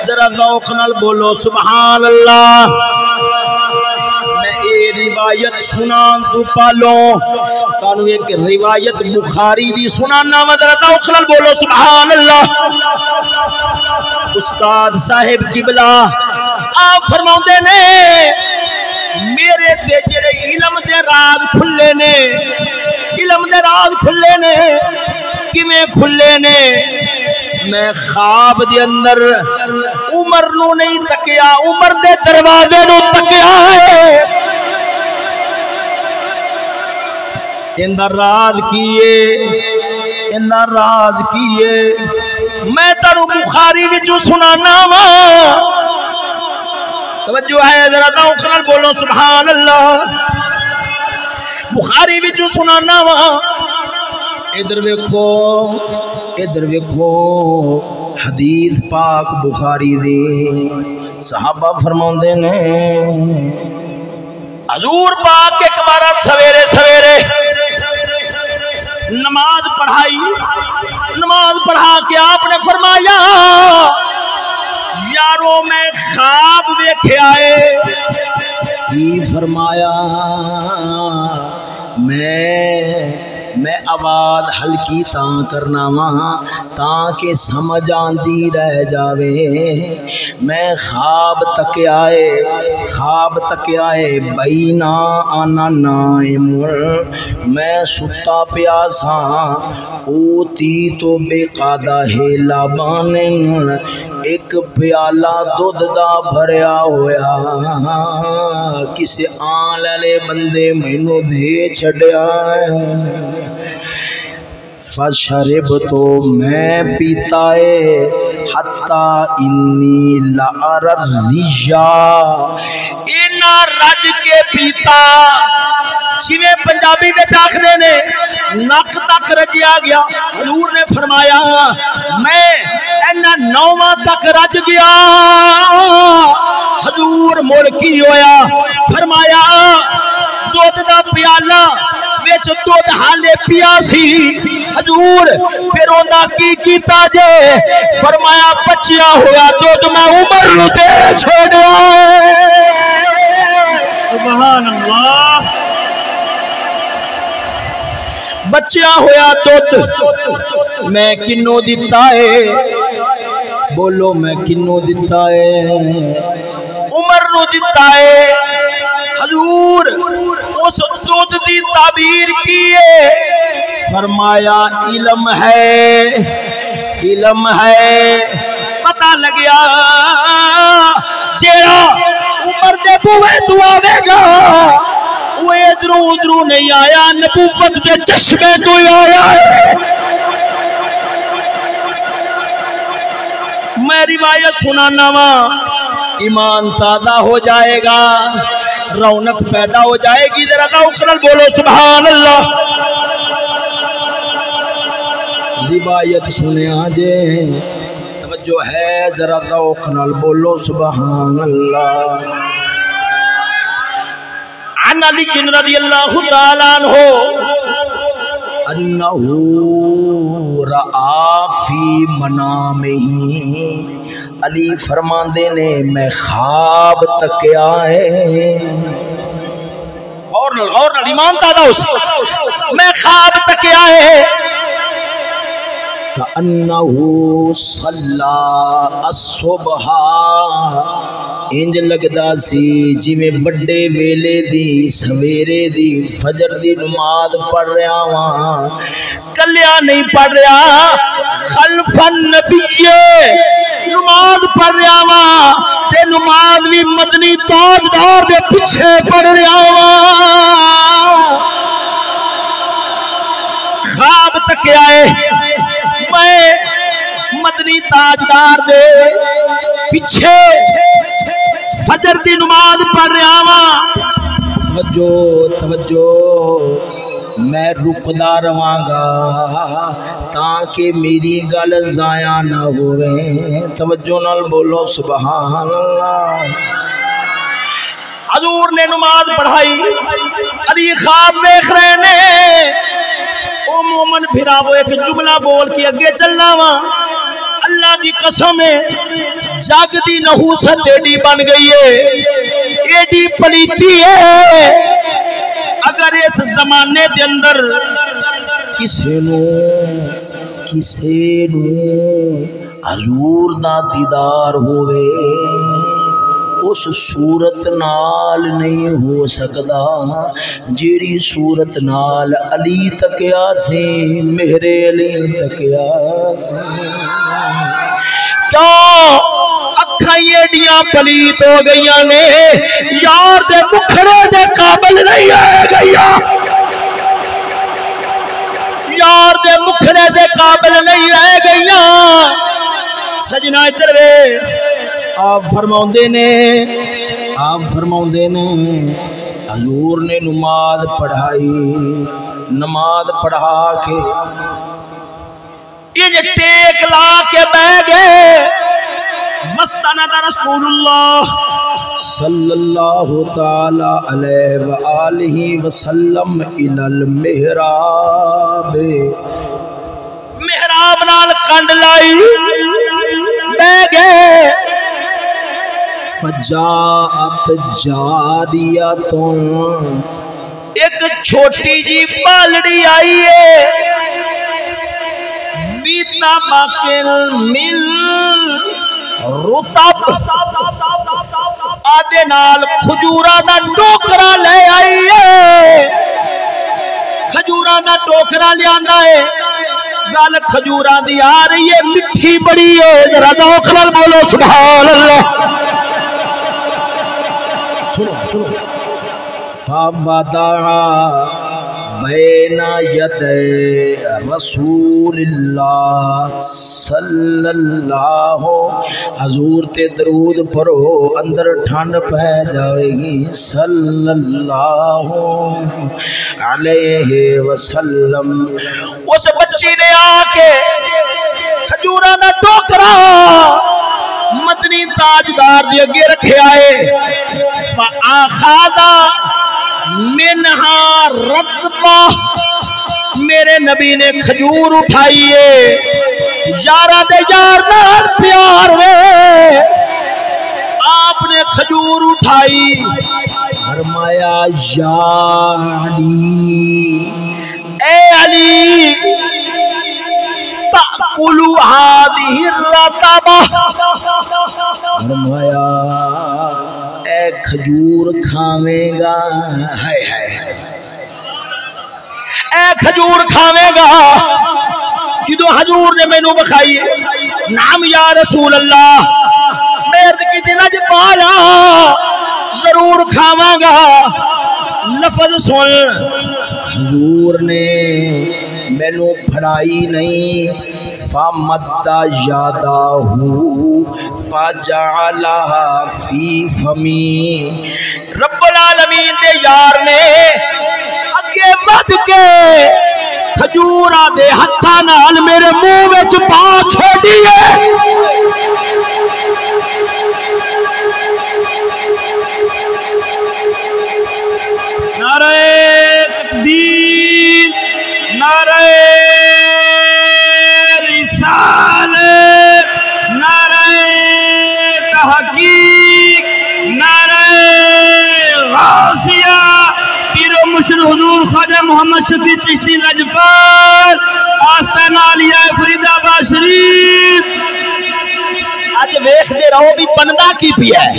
ذرا ذوق نال بولو سبحان اللہ میں یہ روایت سنان تو پالو تانو ایک روایت بخاری دی سنانا ذرا ذوق نال بولو سبحان اللہ استاد صاحب قبلہ آپ فرماؤندے نے میرے تے جڑے علم دے راز کھلے نے علم دے راز کھلے نے کیویں کھلے نے میں خواب دے اندر عمر نو نہیں تکیا عمر دے دروازے نو تکیا ہے اندا راز کیے اندا راز کیے میں تانوں بخاری وچوں سنانا وا توجہ ہے ذرا ذوق نال بولو سبحان اللہ بخاری وچوں سنانا وا ادھر ویکھو حدیث پاک بخاری دی صحابہ فرماندے نے حضور پاک ایک بار سویرے سویرے نماز پڑھا کے آپ نے فرمایا یارو میں خواب ویکھیا ہے کی فرمایا میں آواز ہلکی تاں کرنا وہاں تاکہ سمجھ آندی رہ جاوے میں خواب تک آئے بینا آنا نائم میں ستا پیاسا اوتی تو بے قادہ ہیلا بانن ایک پیالہ دودھ دا بھریا ہویا کسے آن لے بندے مینوں دے چھڑیا فشرب تو میں پیتائے حتی انی لعر الرجا اینا رج کے پیتا جویں پنجابی میں چاکھنے نے نک تک رجیا گیا حضور نے فرمایا میں اینا نوواں تک رج گیا حضور مڑ کی ہویا فرمایا دودھ دا پیالہ ویچ دودھ حالے پیا سی حضور پھر اوندا کی کیتا جے فرمایا بچیا ہویا دودھ میں عمر نو دے چھوڑیا سبحان اللہ بچیا ہویا دودھ میں کنوں دیتا ہے بولو میں کنوں دیتا ہے عمر نو دیتا ہے حضور اس دودھ دی تعبیر کیے فرمایا علم ہے پتہ لگیا جیڑا عمر دے بوئے تو آوے گا وہ ادھروں نہیں آیا نبوت دے چشمے تو آیا ہے میں روایت سنانا وا ایمان تازہ ہو جائے گا رونق پیدا ہو جائے گی ذرا ذوق نال بولو سبحان اللہ روایت سنیا جے توجہ ہے ذرا ذوق نال بولو سبحان اللہ عن علی رضی اللہ تعالیٰ عنہ انہو رآ فی منامہی علی فرماندے نے میں خواب تک آئے غور نال ایمان تازہ ہو میں خواب تک آئے کأنہو صلی الصبح انج لگدا سی جی میں بڑے ویلے دی سویرے دی فجر دی نماز پڑھ رہا ہاں کلیا نہیں پڑھ رہا خلف النبی نماز پڑھ رہا ہاں تے نماز بھی مدنی تاجدار دے پیچھے پڑھ رہا ہاں خواب تک آئے میں مدنی تاجدار دے پیچھے فجر دی نماز پڑھ رہا ہاں توجہ میں رکدا رہاں گا تاکہ میری گل ضائع نہ ہوئے توجہ نال بولو سبحان اللہ حضور نے نماز پڑھائی علی خواب دیکھ رہے نے او مومن پھراو ایک جملہ بول کے اگے چلنا وا اللہ دی قسم ہے جگ دی نحوست ایڈی بن گئی ہے، ایڈی پلیتی ہے، اگر اس زمانے دے اندر کسے نو حضور دا دیدار ہوئے اس صورت نال نہیں ہو سکدا جیڑی صورت نال علی تکیا سے، میرے علی تکیا سے۔ کیوں اکھاں ایڈیاں پلیت ہو گئیاں نے، یار دے مکھڑے دے قابل نہیں آئے گئیاں، یار دے مکھڑے دے قابل نہیں رہ گئیاں۔ سجنا ادھر وے، آپ فرماؤندے نے حضور نے نماز پڑھائی، نماز پڑھا کے یہ ٹیک لا کے بہ گئے، مستند رسول اللہ صلی اللہ تعالی علیہ وآلہ وسلم الی المحراب، محراب نال کنڈ لائی بہ گئے۔ فجاءت جاریۃ، ایک چھوٹی جی بالڑی آئی ہے، بیتا باقل من رطب، آدھے نال کھجورہ دا ٹوکرا لے آئی ہے، کھجورہ دا ٹوکرا لے آندا ہے، گل کھجورہ دی آ رہی ہے، مٹھی بڑی ہے، ذرا ذوق نال بولو سبحان اللہ۔ سنو فَوَضَعَ بَيْنَ يَدَيْ رسول اللہ صلی اللہ، حضور تے درود پڑھو اندر ٹھنڈ پہ جائے گی، صلی اللہ علیہ وسلم۔ اس بچی نے آ کے کھجورہ دا ٹوکرا مدنی تاجدار دے اگے رکھے آئے، فَآخَذَ مِنْهَا رَطْبَةً، میرے نبی نے کھجور اٹھائیے، یارہ دے یار نال پیار وے، آپ نے کھجور اٹھائی، فرمایا یا علی، اے علی، تَأْكُلُ هَذِهِ الرَّطَبَةَ، فرمایا اے کھجور کھاویں گا، اے کھجور کھاویں گا۔ جدو حضور نے میں نو بکھائی، نام یا رسول اللہ، میرد کی دلج پالا، ضرور کھاواں گا۔ لفظ سن، حضور نے میں نو پھڑائی نہیں، فَمَدَّ يَدَهُ فَجَعَلَهَا فِي فَمِي، رب العالمین دے یار نے اگے بڑھ کے کھجورا دے ہتھاں نال میرے منہ وچ پا چھوڑی ہے۔ نعرہ تکبیر، نعرہ رسالت، نعرہ تحقیق، نعرہ غوثیہ، پیر و مرشد حضور خواجہ محمد شفیع چشتی لجپال، آستانہ عالیہ فرید آباد شریف۔ آج ویکھ دے رہو بھی بندہ کی پی ہے،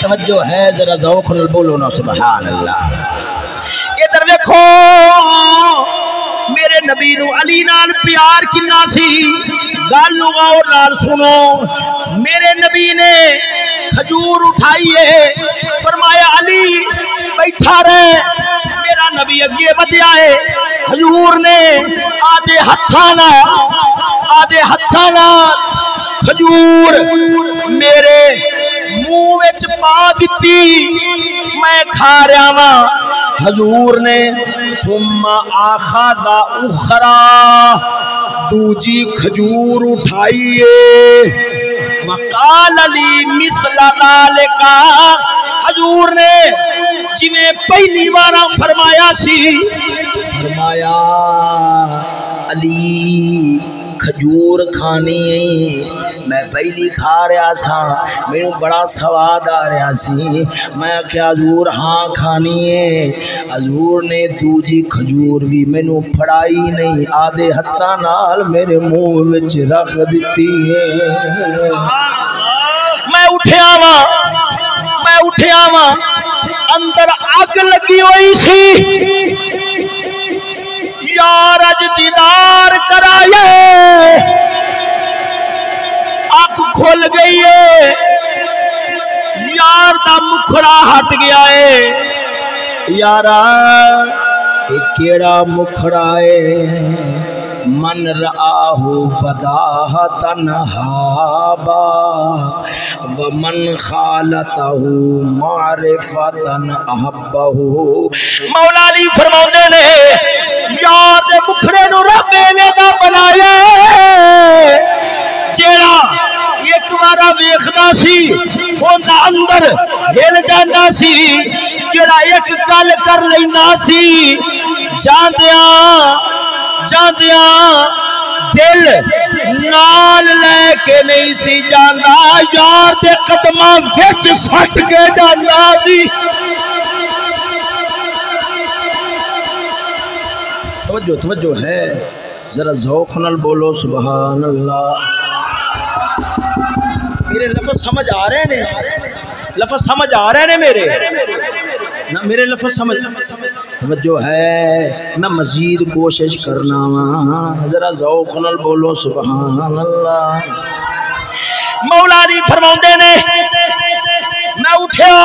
توجہ ہے ذرا ذوق نال بولو نا سبحان اللہ۔ ادھر ویکھو میرے نبی نو علی نال پیار کنا سی، گل نو غور نال سنو۔ میرے نبی نے کھجور اٹھائیے، فرمایا علی بیٹھا رہے، میرا نبی اگے بدیا ہے۔ حضور نے آدھے ہتھانا کھجور میرے منہ وچ پا دیتی، میں کھا رہا ہاں۔ حضور نے ثم آخذ اخرى، دوجی کھجور اٹھائیے، وقال لی مثل ذالک، حضور نے جویں پہلی بارہ فرمایا سی، فرمایا علی کھجور کھانی ہے میں پہلی کھا رہا سا میرے بڑا سواد آ رہا سی میں کیا حضور ہاں کھانی ہے حضور نے دوجی کھجور بھی مینوں پھڑائی نہیں آدھے ہتھاں نال میرے منہ وچ رکھ دتی ہے میں اٹھیا وا اندر اگ لگی ہوئی سی یار اج دیدار کرائے اکھ کھل گئی ہے یار دا مکھڑا ہٹ گیا ہے یارا یہ کیڑا مکھڑا ہے من رآہ بداہتن ہابا ومن خالتہ معرفتن احبہ مولا علی فرماؤں نے یاد مکھڑے نو رب میں دا بنایا جیڑا ایک بارا ویکھدا سی اوندا اندر ہل جاندا سی جیڑا ایک گل کر لیندا سی جاندیاں دل نال لے کے نہیں سی جاندا یار دے قدماں وچ سٹ کے جاندا سی توجہ ہے ذرا ذوق نال بولو سبحان اللہ میرے لفظ سمجھ آ رہے ہیں میرے لفظ سمجھ توجہ ہے میں مزید کوشش کرنا وا ذرا ذوق نال بولو سبحان اللہ مولا علی فرماؤندے نے میں اٹھیا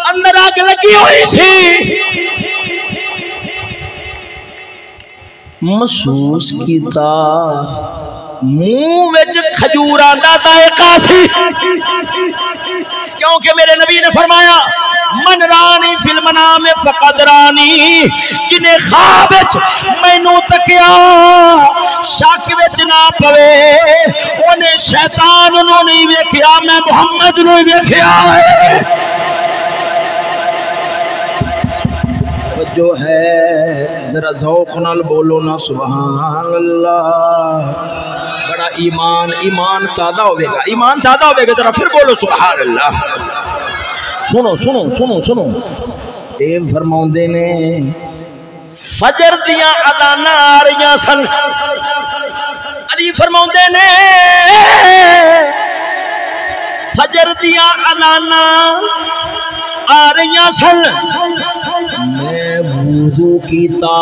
اندر آگ لگی ہوئی سی محسوس کیتا منہ وچ کھجوراں دا ذائقہ سی کیونکہ میرے نبی نے فرمایا من رانی فی المنام فقد رانی جنہیں خواب وچ مینوں تکیا شک وچ نہ پوے اونے شیطان نو نہیں ویکھیا میں محمد نو ویکھیا ہے جو ہے ذرا ذوق نال بولو نا سبحان اللہ بڑا ایمان تازہ ہوئے گا ذرا پھر بولو سبحان اللہ سنو اے فرماؤندے نے فجر دیاں اذاناں آ رہیاں سن علی فرماؤندے نے فجر دیاں اذاناں آ رہیاں سن میں وضو کیتا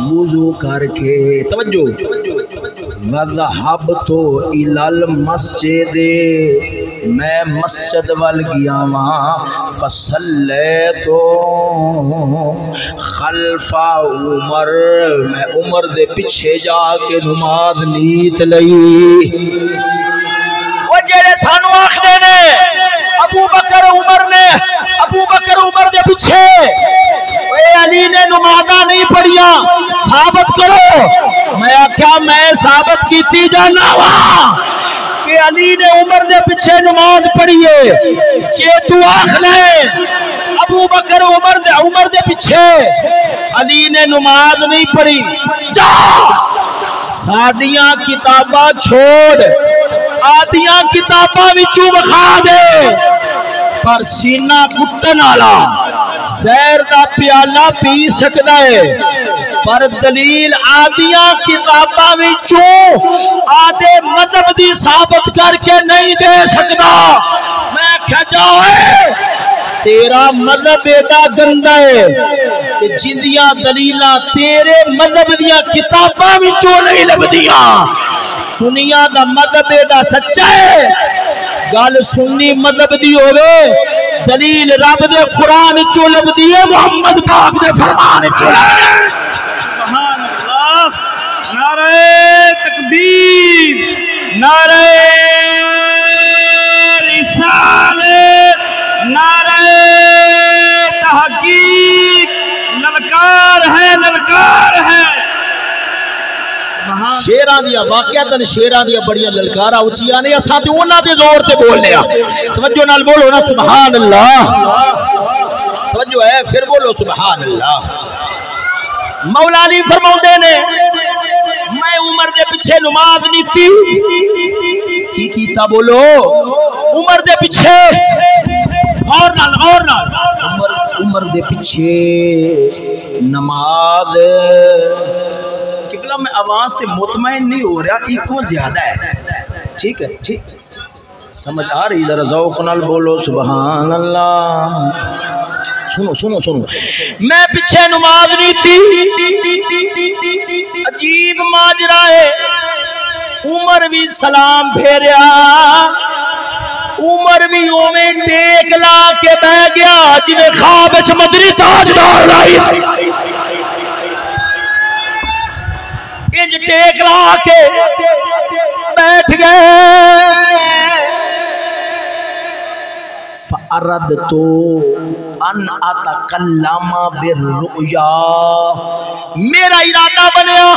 وضو کر کے توجہ وذهبت الى المسجد میں مسجد وال گیا وہاں فصلیت خلف عمر میں عمر دے پیچھے جا کے نماز نیت لئی وہ جڑے سانو آکھدے نے ابو بکر عمر دے پیچھے اے علی نے نمازاں نہیں پڑھیا ثابت کرو میں کیا میں ثابت کیتی جانا وا کہ علی نے عمر دے پیچھے نماز پڑھیے جے تو آخنا ہے ابو بکر عمر دے پیچھے علی نے نماز نہیں پڑھی جا سادیاں کتاباں چھوڑ آدیاں کتاباں وچوں وکھا دے پر سینہ کٹن والا زہر دا پیالہ پی سکدا ہے پر دلیل آدیاں کتاباں وچوں آدھے مذہب دی ثابت کر کے نہیں دے سکدا میں کہا جاؤ تیرا مذہب ایڈا گندا ہے کہ جندیاں دلیلاں تیرے مذہب دیاں کتاباں وچوں نہیں لبدیاں سنیاں دا مذہب ایڈا سچا ہے گل سنی مذہب دی ہوئے دلیل رب دے قرآن چو لبدی ہے محمد پاک دے فرمان چو لبدی ہے سبحان اللہ نعرہ تکبیر نعرہ رسالت نعرہ تحقیق للکار ہے شیران دیا واقعاتاً شیران دیا بڑیاں للکارا اچھیاں نے اساں تے انہاں دے زور تے بول لیا توجہ نال بولو نا سبحان اللہ توجہ ہے پھر بولو سبحان اللہ مولا علی فرماؤندے نے میں عمر دے پیچھے نماز نہیں تھی کی کیتا بولو عمر دے پیچھے عمر دے پیچھے نماز قبلہ میں آواز سے مطمئن نہیں ہو رہا ایکو زیادہ ہے ٹھیک ہے ٹھیک سمجھ آ رہی ذرا ذوق نال بولو سبحان اللہ سنو سنو سنو میں پیچھے نماز نہیں تھی عجیب ماجرا ہے عمر بھی سلام پھیریا عمر بھی اوویں ٹیک لا کے بہ گیا جویں خواب وچ مدنی تاجدار لائی انج ٹیک لا کے بیٹھ گئے فَأَرَدْتُ أَنْ أَتَكَلَّمَ بِالرُّؤْيَا میرا ارادہ بنیا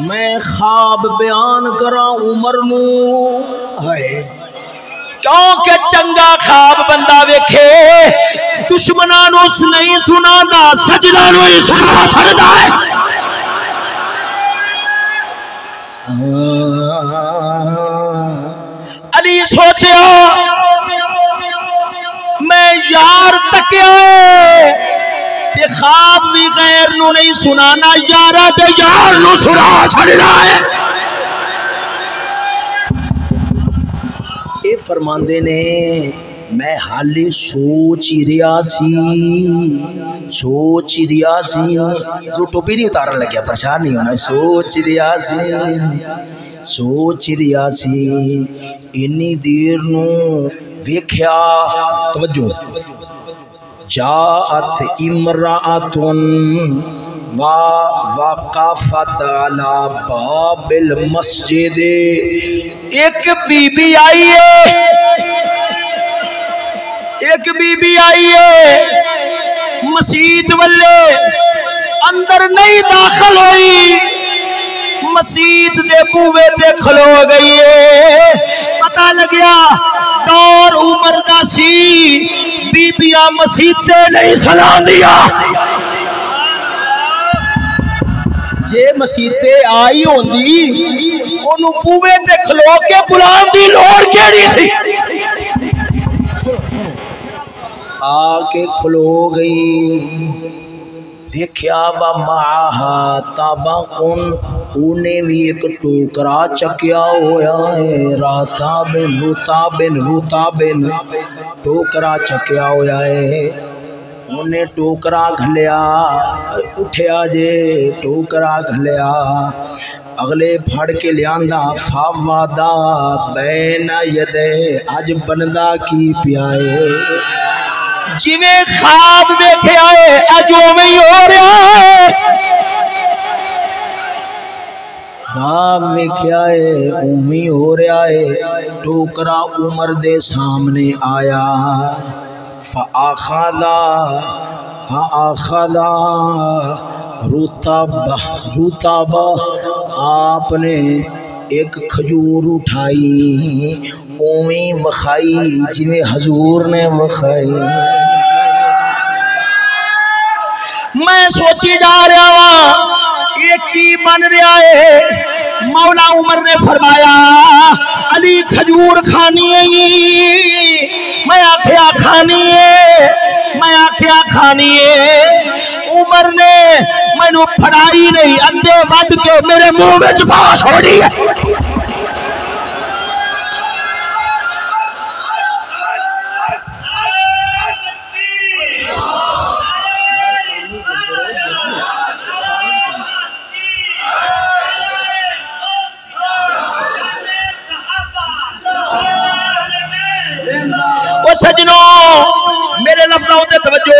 میں خواب بیان کراں عمر نو ہے کیونکہ چنگا خواب بندہ ویکھے دشمناں نو نہیں سنانا سجدہ نو ہی سنا چھڑدا ہے علی سوچیا میں یار تکیا تے خواب بھی غیر نو نہیں سنانا یارا تے یار نو سنا چھڑنا ہے اے فرماندے نے میں حالی سوچ ہی رہا سی جو ٹوپی نہیں اتارن لگیا پریشان نہیں ہونا سوچ رہا سی انی دیر نو ویکھیا توجہ جاءت امرأتن وقفت علی باب المسجد ایک بی بی آئی ہے مسجد والے اندر نہیں داخل ہوئی مسجد دے بوئے پہ کھلو گئی ہے پتہ لگیا دور عمر دا سی بی بیاں مسجد تے نہیں سلام دیا جے مسجد تے آئی ہوندی انہوں بوئے تے کھلو کے بلان دی لوڑ کیڑی سی آکے کھلو گئی دیکھیا با معاہا تابقن انہیں بھی ایک ٹوکرا چکیا ہویا ہے راتابن ٹوکرا چکیا ہویا ہے انہیں ٹوکرا گھلیا اٹھیا جے ٹوکرا گھلیا اگلے پھڑ کے لیاندہ فاوادا بین یدے اج بندہ کی پیائے جویں خواب دیکھے آئے اجو میں ہی ہو رہا ہے خواب دیکھے آئے اومی ہو رہا ہے ٹوکرا عمر دے سامنے آیا فآخذا روتابا آپ نے ایک کھجور اٹھائی اومی وخائی جویں حضور نے وخائی میں سوچی جا رہا ہوں یہ کی بن رہا ہے مولا عمر نے فرمایا علی کھجور کھانی ہے میں آکھیا کھانی ہے عمر نے میں نو پھڑائی نہیں اندے ود کے میرے منہ میں چپا چھوڑی ہے سجنوں میرے لفظوں تے توجہ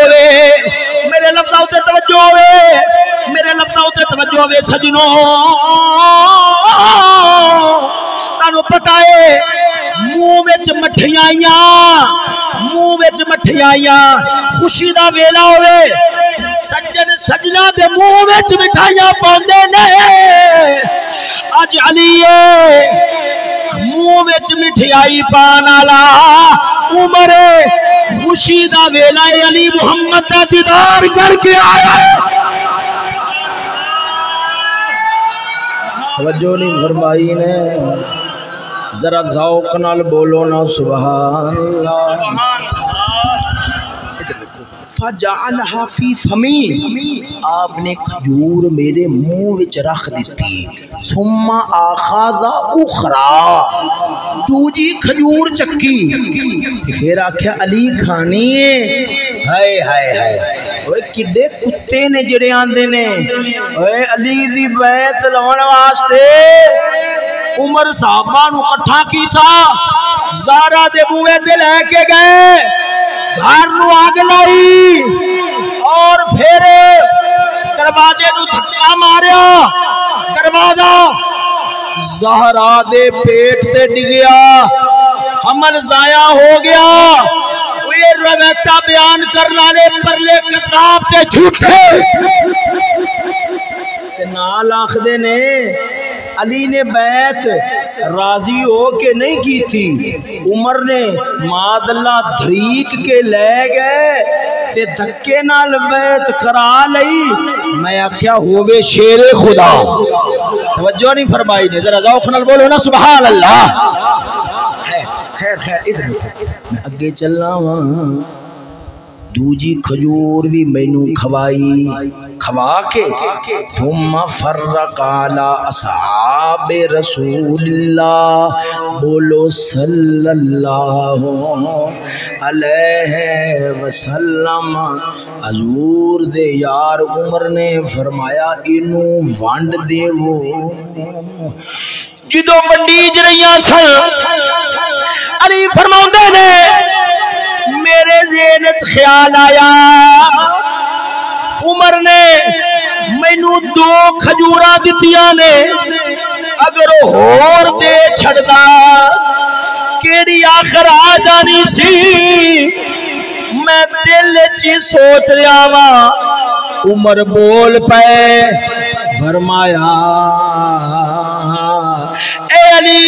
ہوئے سجنوں تانوں پتہ ہے منہ وچ مٹھیاں خوشی دا ویلا ہوئے سجن سجنا دے منہ وچ مٹھائیاں پاندے نے اج علی منہ وچ مٹھائی پان والا عمر خوشی دا ویلا علی محمد دا دیدار کر کے آیا توجہ نہیں فرمائی نے، ذرا ذوق نال بولو نا سبحان اللہ۔ سبحان اللہ۔ ادھر دیکھو، فجعلها فی فمی، آپ نے کھجور میرے منہ وچ رکھ دیتی، ثم اخذ اخرى، دوجی کھجور چکی، پھر آکھیا علی کھانی ہے۔ ہائے ہائے ہائے، اوے کڈے کتے نے جڑے آندے نے، اوے علی دی بیعت لون واسطے عمر صحابہ نو اکٹھا کیتا، زارا دے بوئے تے لے کے گئے، گھر نو آگ لائی اور پھر دروازے نو دھکا ماریا، دروازہ زہرا دے پیٹ تے ڈگیا، حمل ضائع ہو گیا۔ یہ روایتہ بیان کرنا لے پرلے کتاب تے جھوٹے تے نال آخدے نے علی نے بیعت راضی ہو کے نہیں کی تھی، عمر نے معاذ اللہ دھریک کے لے گئے تے دھکے نال بیعت کرا لئی۔ میں آکھیا ہوگے شیر خدا، توجہ نہیں فرمائی نے، ذرا ذوق نال بولو نا سبحان اللہ۔ خیر خیر ادھر میں اگے چلنا ہوں، دوجی کھجور بھی مینوں کھوائی، کھوا کے ثم فرق علی اصحاب رسول اللہ، بولو صلی اللہ علیہ وسلم۔ حضور دے یار عمر نے فرمایا انہوں وانڈ دیو، جدو منڈیج رہیاں سن علی فرماؤندے نے میرے ذہن وچ خیال آیا، عمر نے مینوں دو کھجوراں دتیاں نے، اگر ہور دے چھڑدا کیڑی آخر آ جانی سی۔ میں دل وچ سوچ رہا وا، عمر بول پے، فرمایا اے علی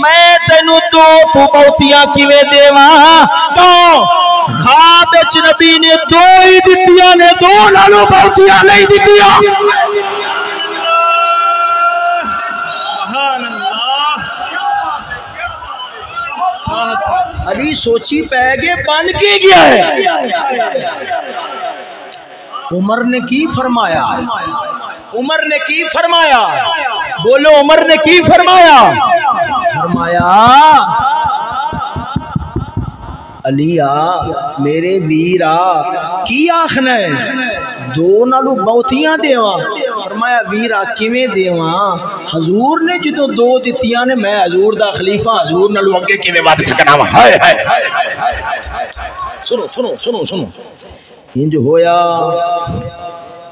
میں تینو دو تو بہتیاں کیویں دیواں؟ کہو خواب وچ نبی نے دو ہی دتیاں نے، دو نالوں بہتیاں نہیں دتیاں۔ سبحان اللہ۔ علی سوچی پہ گئے بن کے گیا ہے۔ عمر نے کی فرمایا؟ عمر نے کی فرمایا؟ بولو عمر نے کی فرمایا؟ فرمایا علی میرے ویرا کی آخنا ہے دو نالو بہتیاں دیواں؟ فرمایا ویرا کیویں دیواں؟ حضور نے جدو دو دتیاں نے، میں حضور دا خلیفہ، حضور نالو اگے کیویں ود سکنا وا؟ ہائے ہائے سنو سنو سنو سنو، انج ہویا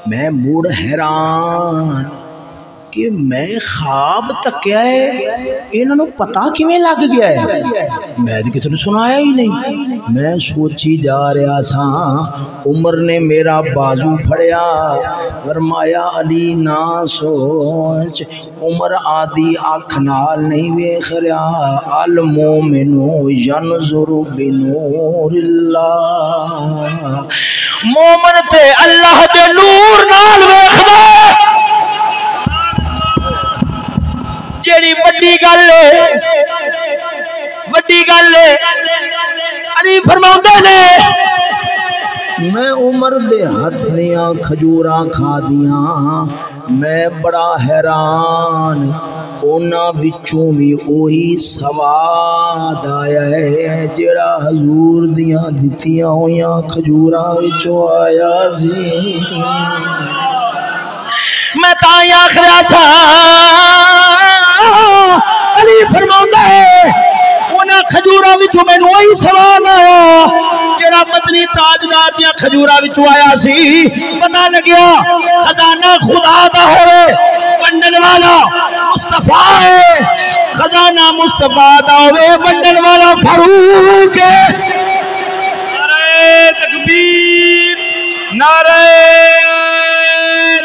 میں موڑ حیران کہ میں خواب تکیا ہے، انہوں پتا کیویں لگ گیا ہے؟ میں تو کتنے سنایا ہی نہیں۔ میں سوچی جا رہا سا، عمر نے میرا بازو پھڑیا، فرمایا علی نہ سوچ، عمر آدھی آنکھ نال نہیں ویکھ رہا، المومن ینظر بنور اللہ، مومن تے اللہ دے نور نال ویکھدا۔ جیڑی وڈی گل ہے، وڈی گل ہے، علی فرماؤندے نے میں عمر دے ہاتھ دیاں کھجوراں کھا دیاں، میں بڑا حیران، اونا وچوں بھی اوہی سواد آیا ہے جیڑا حضور دیاں دتیاں ہویاں کھجوراں وچوں آیا سی۔ میں تاں آخرا سا، علی فرماؤندا ہے انہاں کھجوراں وچوں مینوں وہی سواد آیا جڑا مدنی تاجدار دیاں کھجوراں وچوں آیا سی۔ پتہ لگیا خزانہ خدا دا ہوئے، ونڈن والا مصطفیٰ ہے، خزانہ مصطفیٰ دا ہوئے، ونڈن والا فاروق ہے۔ نعرہ تکبیر، نعرہ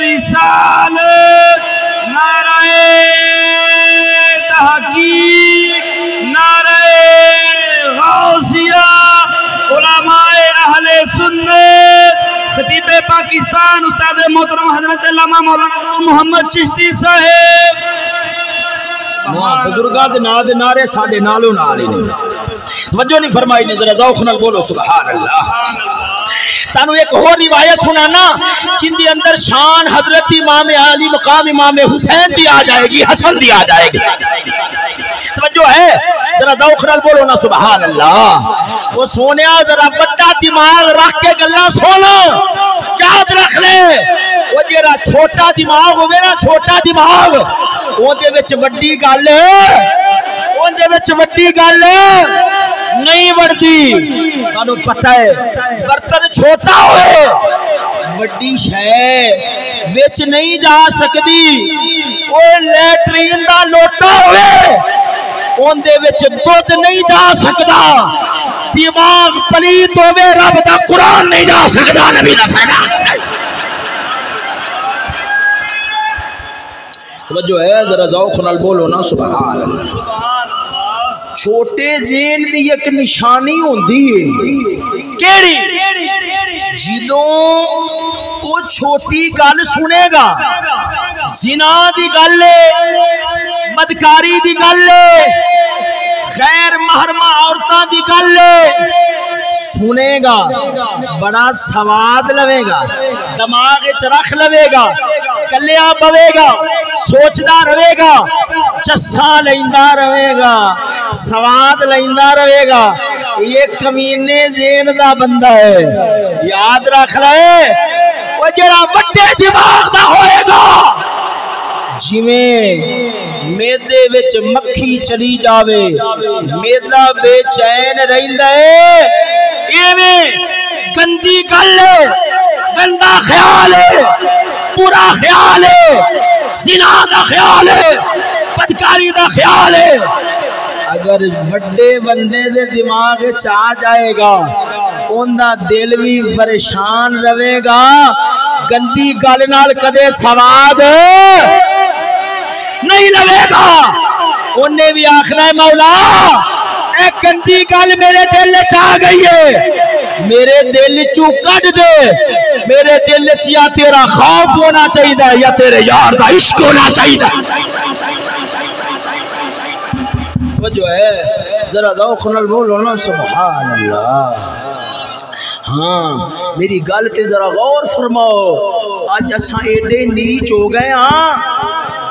رسالت، نعرہ تحقیق، نعرہ غوثیہ، علماء اہل سنت، خطیب پاکستان استاد محترم حضرت علامہ مولانا نور محمد چشتی صاحب بزرگاں دے نال دے نعرے ساڈے نالوں نال ہی نے توجہ نہیں فرمائی نے ذرا ذوق نال بولو سبحان اللہ تانو ایک اور روایت سنانا جن دی اندر شان حضرت امام علی مقام امام حسین دی آ جائے گی حسن دی آ جائے گی توجہ ہے ذرا ذوق نال بولو نا سبحان اللہ وہ سونیا ذرا بڑا دماغ رکھ کے گلاں سن یاد رکھ لے وہ جڑا چھوٹا دماغ ہوے نا چھوٹا دماغ اون دے وچ وڈی گل اون دے وچ وڈی گل نہیں بڑھتی تانوں پتہ ہے برتن چھوٹا ہوئے وڈی شے وچ نہیں جا سکدی اوے لیٹرین دا لوٹا ہوئے اون دے وچ دودھ نہیں جا سکدا دماغ پلیت ہوئے رب دا قرآن نہیں جا سکدا نبی دا فرمان توجہ ہے ذرا ذوق نال بولو نا سبحان اللہ چھوٹے ذہن دی ایک نشانی ہوندی ہے کیڑی جدوں وہ چھوٹی گل سنے گا زنا دی گل بدکاری دی گل غیر محرمہ عورتاں دی گل سنے گا بڑا سواد لوے گا دماغ وچ رکھ لوے گا کلیا بوے گا سوچدا رہے گا چسا لیندا رہے گا سواد لیندا رہے گا یہ کمینے ذہن دا بندہ ہے یاد رکھ لے وہ جڑا وڈے دماغ دا ہوئے گا جویں میدے وچ مکھی چلی جاوے میدا بے چین رہندا ہے ایویں گندی گل گندا خیال ہے برا خیال ہے زنا دا خیال ہے بدکاری دا خیال ہے اگر بڑے بندے دے دماغ چاہ جائے گا ان دا دل بھی پریشان رہے گا گندی گل نال کدے سواد نہیں لوے گا انہیں بھی آخنا ہے مولا اے گندی گل میرے دل چاہ گئی ہے میرے دل چو کٹ دے میرے دل چ یا تیرا خوف ہونا چاہیے یا تیرے یار دا عشق ہونا چاہیے وہ جو ہے ذرا ذوق نال بولو نا سبحان اللہ ہاں میری گل تے ذرا غور فرماؤ آج اساں ایڈے نیچ ہو گئے ہاں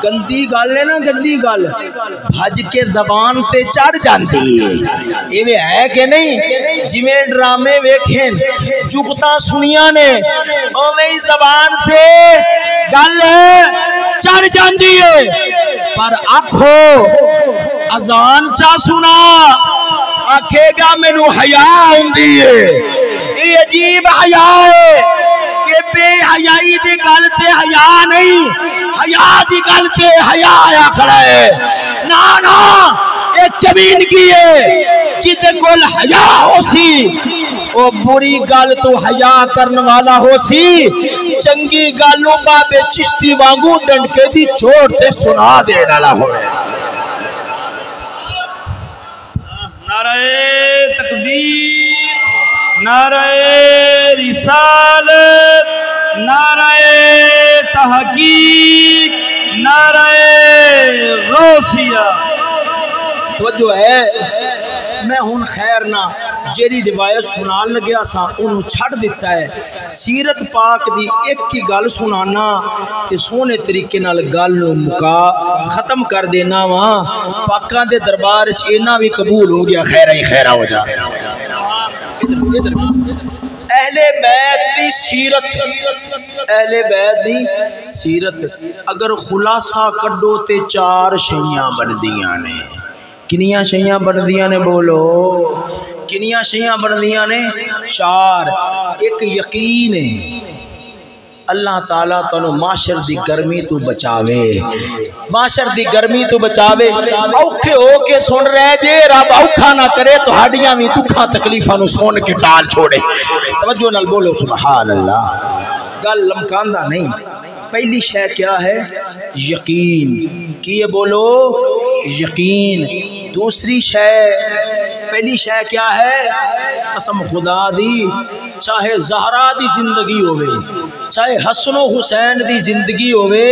گندی گل ہے نا گندی گل بھج کے زبان تے چڑھ جاندی ہے ایویں ہے کہ نہیں جویں ڈرامے ویکھیں جگتاں سنیاں نے اوویں زبان تے گل چڑھ جاندی ہے پر آکھو اذان چا سنا آکھے گا مینوں حیا ہوندی ہے یہ عجیب حیا ہے کہ بے حیائی دی گل تے حیا نہیں حیا دی گل تے حیا آیا کھڑا ہے نا نا ایک کمین کی ہے جدے کول حیا ہو سی او بری گل تو حیا کرن والا ہو سی چنگی گالوں بابے چشتی وانگو ڈنڈکے دی چھوڑ تے سنا دے ڈالا ہوئے نعرہ تکبیر نعرہ رسالت نعرہ تحقیق نعرہ غوثیہ توجہ ہے میں ہن خیر نہ جیری روایت سنان لگیا سا انہوں چھڑ دیتا ہے سیرت پاک دی ایک کی گل سنانا کہ سونے طریقے نال گل مکا ختم کر دینا وہاں پاکاں دے دربار چینا بھی قبول ہو گیا خیرہ ہی خیرہ ہو جا اہل بیت دی سیرت اہل بیت دی سیرت اگر خلاصہ کڈو تے 4 شیاں بندیاں نے کنیاں شیاں بندیاں نے بولو کنیاں شیاں بندیاں نے 4 ایک یقین ہے اللہ تعالیٰ تانوں معاشر دی گرمی تو بچاوے معاشر دی گرمی تو بچاوے اوکھے ہو کے سن رہے جے رب اوکھا نہ کرے تو ہڈیاں بھی دکھاں تکلیفاں نو سن کے ٹال چھوڑے توجہ نال بولو سبحان اللہ گل لمکاندہ نہیں پہلی شے کیا ہے یقین کیے بولو یقین دوسری شے پہلی شے کیا ہے قسم خدا دی چاہے زہرا دی زندگی ہوئے چاہے حسن و حسین دی زندگی ہوئے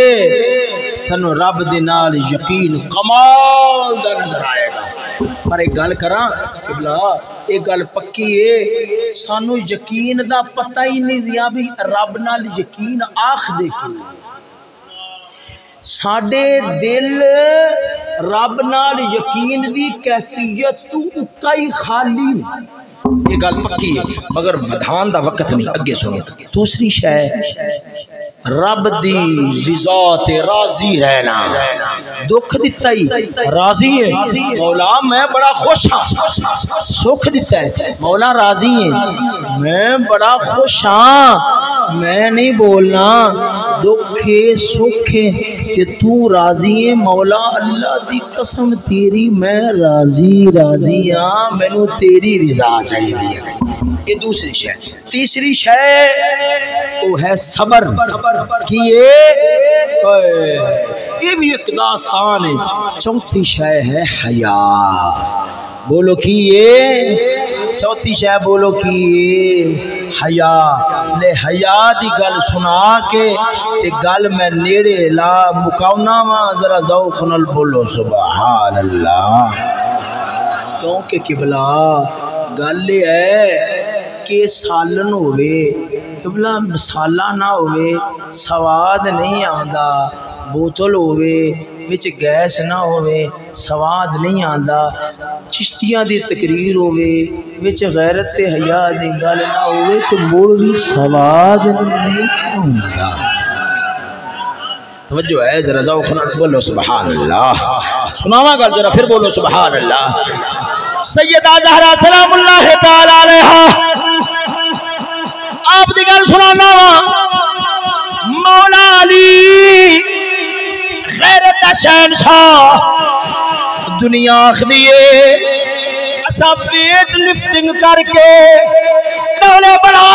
تنو رب دے نال یقین کمال دا نظر آئے گا پر ایک گل کراں قبلہ ایک گل پکی ہے سانو یقین دا پتہ ہی نہیں دیا بھی رب نال یقین آخ دے کی ساڈے دل رب نال یقین دی کیفیت تو اکائی خالی نہیں یہ گل پکی ہے مگر ودھان دا وقت نہیں اگے سنو دوسری شے رب دی رضا تے راضی رہنا دکھ دیتا ہی راضی ہے مولا میں بڑا خوش ہاں سکھ دیتا ہے مولا راضی ہے میں بڑا خوش ہاں میں نہیں بولنا دکھے سکھے کہ تو راضی ہے مولا اللہ دی قسم تیری میں راضی ہاں میں نو تیری رضا چاہیے یہ دوسری شے تیسری شے وہ ہے صبر کیے یہ بھی ایک داستان ہے چوتھی شے ہے حیا بولو کیے چوتھی شے بولو کیے حیا لے حیا دی گل سنا کے تے گل میں نیڑے لا مکاونا وا ذرا ذوق نال بولو سبحان اللہ کیونکہ قبلہ گل ہے کہ سالن ہوئے قبلہ مسالہ نہ ہوئے سواد نہیں آندا بوتل ہوئے وچ گیس نہ ہوئے سواد نہیں آندا چشتیاں دی تقریر ہوئے وچ غیرت تے حیا دی گل نہ ہوئے تو مڑ بھی سواد نہیں آندا توجہ ہے ذرا ذوق نال بولو سبحان اللہ سناواں گل ذرا پھر بولو سبحان اللہ سیدہ زہرا سلام اللہ تعالی علیہا آپ دی گل سنانا وا مولا علی غیرت شہنشاہ دنیا آخدیے اسا ویٹ لفٹنگ کر کے ڈولے بنا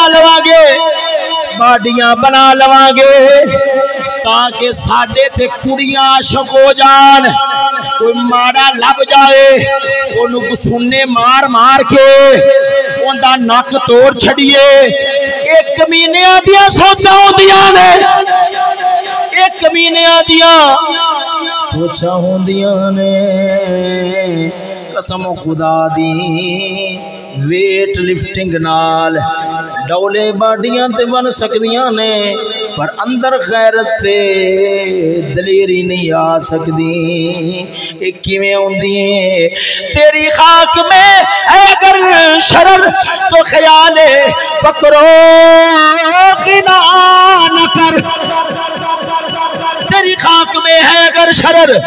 لواں گے باڈیاں بنا لواں گے تاکہ ساڈے تے کڑیاں عاشق ہو جان کوئی ماڑا لب جائے انہوں سننے مار کے اندھا نک توڑ چھڑیے ایک کمینے آدیاں سوچا ہوں دیاں نے ایک کمینے آدیاں سوچا ہوں دیاں نے قسم خدا دی ویٹ لفٹنگ نال ڈولے باڈیاں تے بن سکدیاں نے پر اندر غیرت تے دلیری نہیں آ سکدی ایک کیویں ہوندی ہے تیری خاک میں ہے اگر شرر تو خیال فکر و غنا نہ کر تیری خاک میں ہے اگر شرر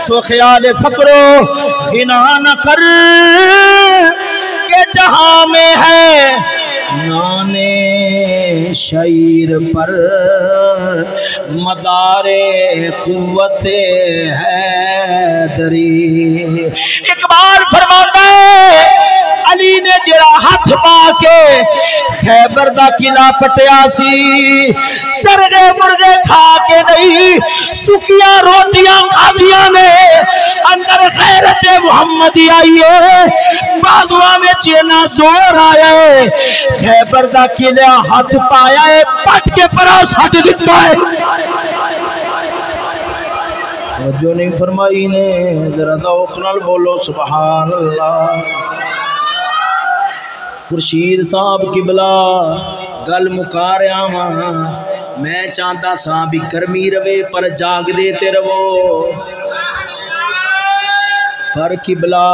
تو خیال فکر و غنا نہ کر کہ جہاں میں ہے نانے شعیر پر مدار قوت حیدری اقبال فرماتا ہے علی نے جڑا ہاتھ پا کے خیبر دا قلعہ پٹیا سی چرگے مرغے کھا کے نہیں سکیاں روٹیاں کھادیاں نے اندر غیرت محمدی آئیے بادواں میں چینا زور آئے خیبر دا قلعہ ہاتھ پایا ہے پٹ کے پرا سٹ دیتا ہے جو نہیں فرمائی نے ذرا ذوق نال بولو سبحان اللہ خورشید صاحب قبلہ گل مکا رہا ہاں میں چاہتا سا بھی گرمی روے پر جاگ دیتے رہو پر قبلہ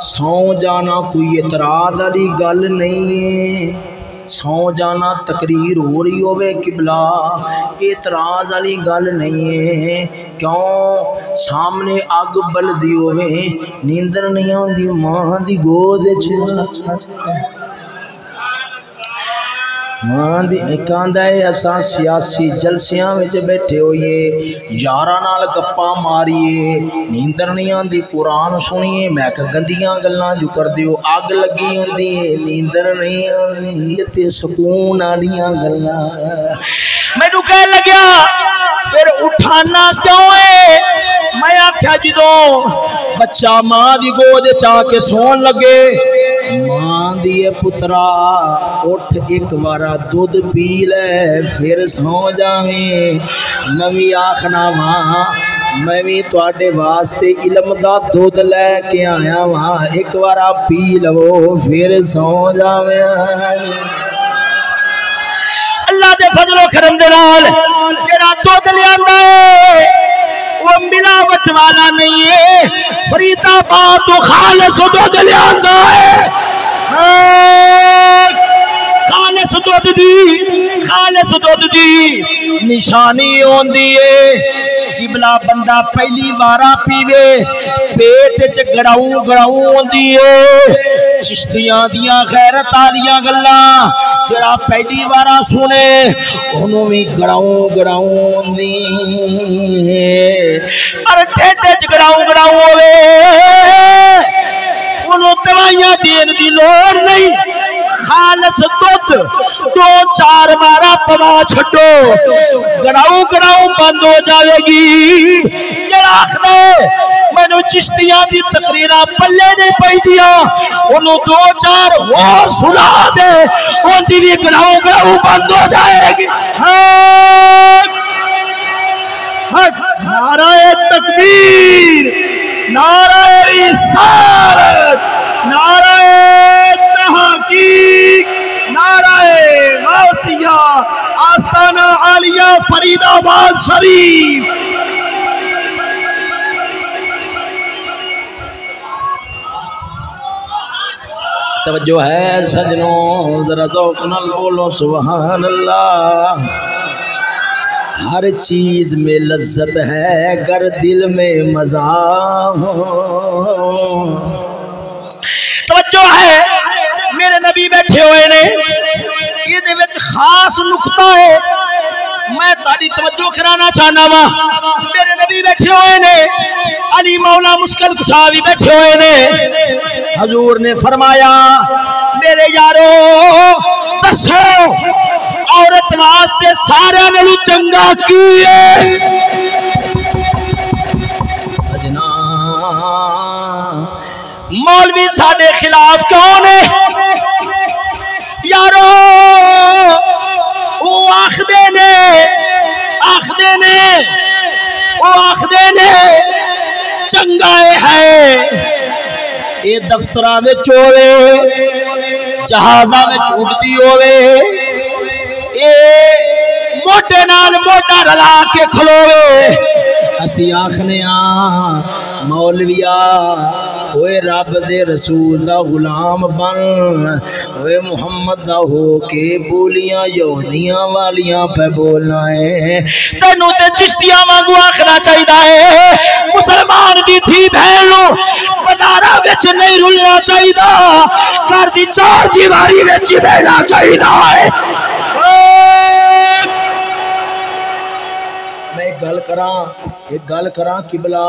سو جانا کوئی اعتراض والی گل نہیں ہے سو جانا تقریر ہو رہی ہوئے قبلہ اعتراض والی گل نہیں ہے کیوں سامنے آگ بلدی ہوئے نیندر نہیں آندی ماں دی گود ماں دی کہندا ہے اساں سیاسی جلسیاں وچ بیٹھے ہوئیے یاراں نال گپاں ماریے نیندر نہیں آندی قرآن سنیے میں کہ گندیاں گلاں جو کر دیو اگ لگی ہوندی ہے نیندر نہیں آندی تے سکون والیاں گلاں مینوں کہہ لگیا پھر اٹھانا کیوں ہے میں آکھیا جدوں بچہ ماں دی گود چا کے سون لگے ماں آندی ہے پترا اٹھ ایک بارا دودھ پی لے پھر سو جاویں میں بھی آخنا ماں میں بھی تواڈے واسطے علم دا دودھ لے کے آیا وہاں ایک بارا پی لو پھر سو جاویں اللہ دے فضل و کرم دے نال جڑا دودھ لے آندا ہے وہ ملاوٹ والا نہیں ہے فرید آباد تو خالص دودھ لے آندا ہے خالص دودھ دی نشانی ہوندی ہے قبلہ بندہ پہلی بارا پیوے پیٹ چ گڑاؤں ہوندی ہے چشتیاں دیاں غیرت آلیاں گلاں جڑا پہلی بارا سنے انہوں بھی گڑاؤں ہوندی پر ٹھیٹ چ گڑاؤں ہوئے انہوں دوائیاں دین دی لوڑ نہیں خالص دودھ دو چار بارا پوا چھٹو گڑاؤں بند ہو جاوے گی جڑا آخنے میں چشتیاں دی تقریرہ پلے نہیں پائی دیا انہوں دو چار اور سنا دے ان دی بھی گڑاؤں بند ہو جائے گی نعرہ تکبیر نعرہ رسالت نعرہ تحقیق نعرہ غوثیہ آستانہ عالیہ فرید آباد شریف توجہ ہے سجنوں ذرا ذوق نال بولو سبحان اللہ ہر چیز میں لذت ہے گر دل میں مزہ ہو توجہ ہے میرے نبی بیٹھے ہوئے نے یہ دے وچ خاص نقطہ ہے میں تاری توجہ کرانا چاہنا وا میرے نبی بیٹھے ہوئے نے علی مولا مشکل کشا بھی بیٹھے ہوئے نے حضور نے فرمایا میرے یارو دسو عورت واسطے سارے نالوں چنگا کی ہے سجنا مولوی ساڈے خلاف کون ہے یارو وہ آخدے نے چنگا ہے یہ دفترہ میں چوڑے جہازہ میں چھوٹتی ہوئے موٹے نال موٹا رلا کے کھلوے اسی آخنے مولویا ہوئے رب دے رسول دا غلام بن ہوئے محمد دا ہو کے بولیاں یہودیاں والیاں پہ بولنا ہے تینوں تے چشتیاں مانگو آخنا چاہیدہ ہے مسلمان دی تھی بہنوں بدارہ وچ نہیں رلنا چاہیدہ کر دی چار دیواری وچ بہنا چاہیدہ ہے ایک گل کراں قبلہ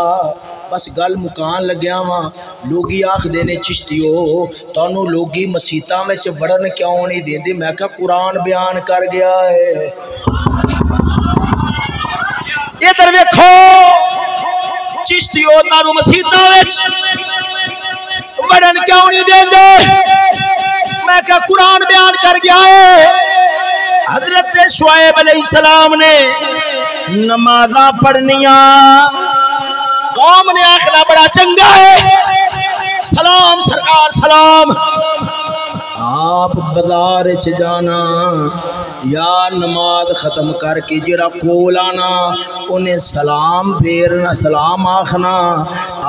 بس گل مکان لگیا ہاں لوگی آخ دینے چشتیو تانوں لوگی مسیطہ میں وڑن کیوں نہیں دیندے میں کہا قرآن بیان کر گیا ہے یہ در ویکھو چشتیو تانوں مسیطہ میں وڑن کیوں نہیں دیندے میں کہا قرآن بیان کر گیا ہے حضرت شعیب علیہ السلام نے نمازاں پڑھنیاں قوم نے آخنا بڑا چنگا ہے سلام سرکار سلام آپ بازار چ جانا یا نماز ختم کر کے جڑا کول آنا انہیں سلام پھیرنا سلام آخنا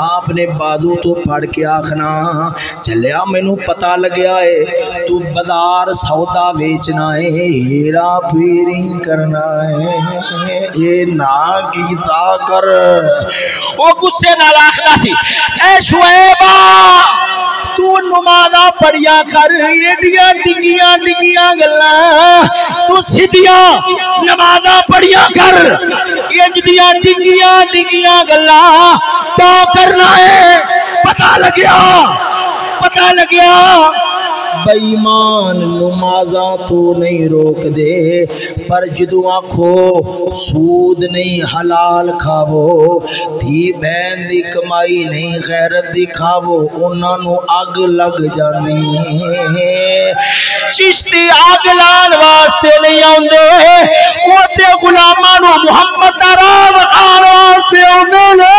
آپ نے بازو تو پڑھ کے آخنا چلیا مینوں پتہ لگیا ہے تو بازار سودا بیچنا ہے ہیرا پھیری کرنا ہے یہ نہ کیتا کر او غصے نال آخدا سی اے شعیبہ تو نمازاں پڑھیا کر ایڈیاں ڈگیاں گلاں تو سیدھیاں نمازاں پڑھیا کر ایڈیاں ڈگیاں گلاں کیا کرنا ہے پتہ لگیا بےمان نمازاں تو نہیں روک دے پر جدو آکھو سود نہیں حلال کھاوو دھی بہن دی کمائی نہیں غیرت دی کھاوو انہاں نو اگ لگ جانی چشتی اگ لان واسطے نہیں آندے وہ تے غلاماں نو محمد دا راہ وکھان واسطے آندے نے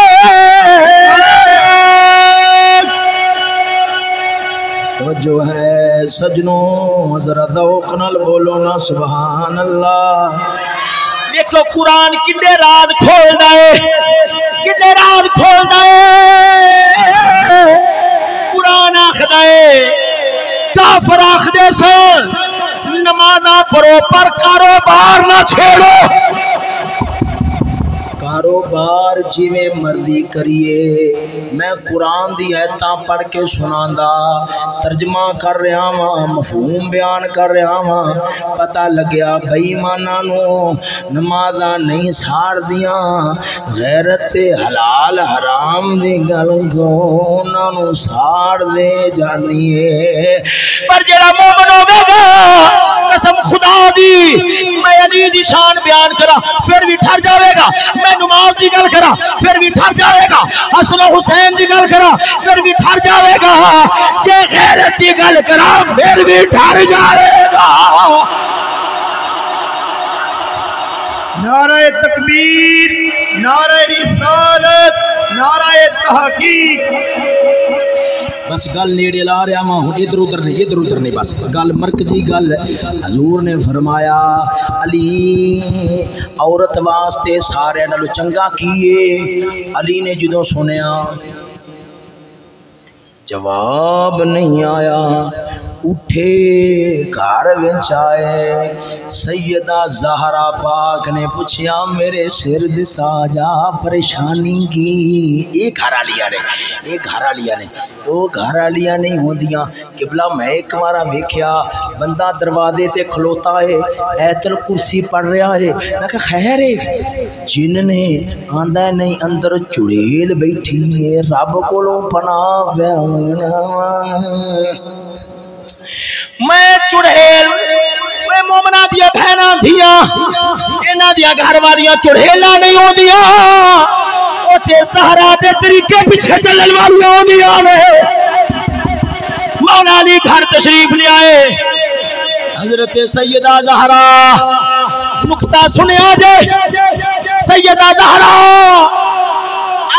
جو ہے سجنوں ذرا ذوق نال بولو نا سبحان اللہ دیکھو قرآن کنے رات کھولدا ہے کنے رات کھولدا ہے قرآن آکھدا ہے کافر آکھدے سن نمازاں پڑھو پر کاروبار نہ چھیڑو کاروبار جویں مرضی کریے میں قرآن دی آیتاں پڑھ کے سناندا ترجمہ کر رہا ہاں مفہوم بیان کر رہا ہاں پتہ لگیا بے ایماناں نو نمازاں نہیں ساڑ دیاں غیرت حلال حرام دی گل کو انہاں نو ساڑ دے جانی ہے پر جڑا مومن ہوے گا قسم خدا دی میں علی دی شان بیان کرا پھر بھی ٹھر جاوے گا میں نماز دی گل کرا پھر بھی ٹھر جاوے گا حسن و حسین دی گل کرا پھر بھی ٹھر جاوے گا جے غیرت دی گل کرا پھر بھی ٹھر جاوے گا نعرہ تکبیر نعرہ رسالت نعرہ تحقیق بس گل نیڑے لا رہا ہوں ادھر ادھر نہیں بس گل مرکزی گل حضور نے فرمایا علی عورت واسطے سارے نالوں چنگا کیے علی نے جدوں سنیا جواب نہیں آیا اٹھے گھر وچ آئے سیدہ زہرا پاک نے پوچھیا میرے سر دے تاجا پریشانی کی یہ گھر والیاں نے وہ گھر والیاں نہیں ہوندیاں قبلہ میں ایک بارا ویکھیا بندہ دروازے تے کھلوتا ہے ایتل کرسی پڑھ رہا ہے میں کہا خیر ہے جن نے آندا نہیں اندر چڑیل بیٹھی ہے رب کولوں پناہ منگنا میں چڑیل میں مومنا دیا بہنا دیا اینا دیا گھر والیاں چڑیلاں نہیں ہو دیا او تے زہرا دے طریقے پیچھے چلن والی ہو دیا مولا علی گھر تشریف لے آئے حضرت سیدہ زہرا نکتہ سنیا جے سیدہ زہرا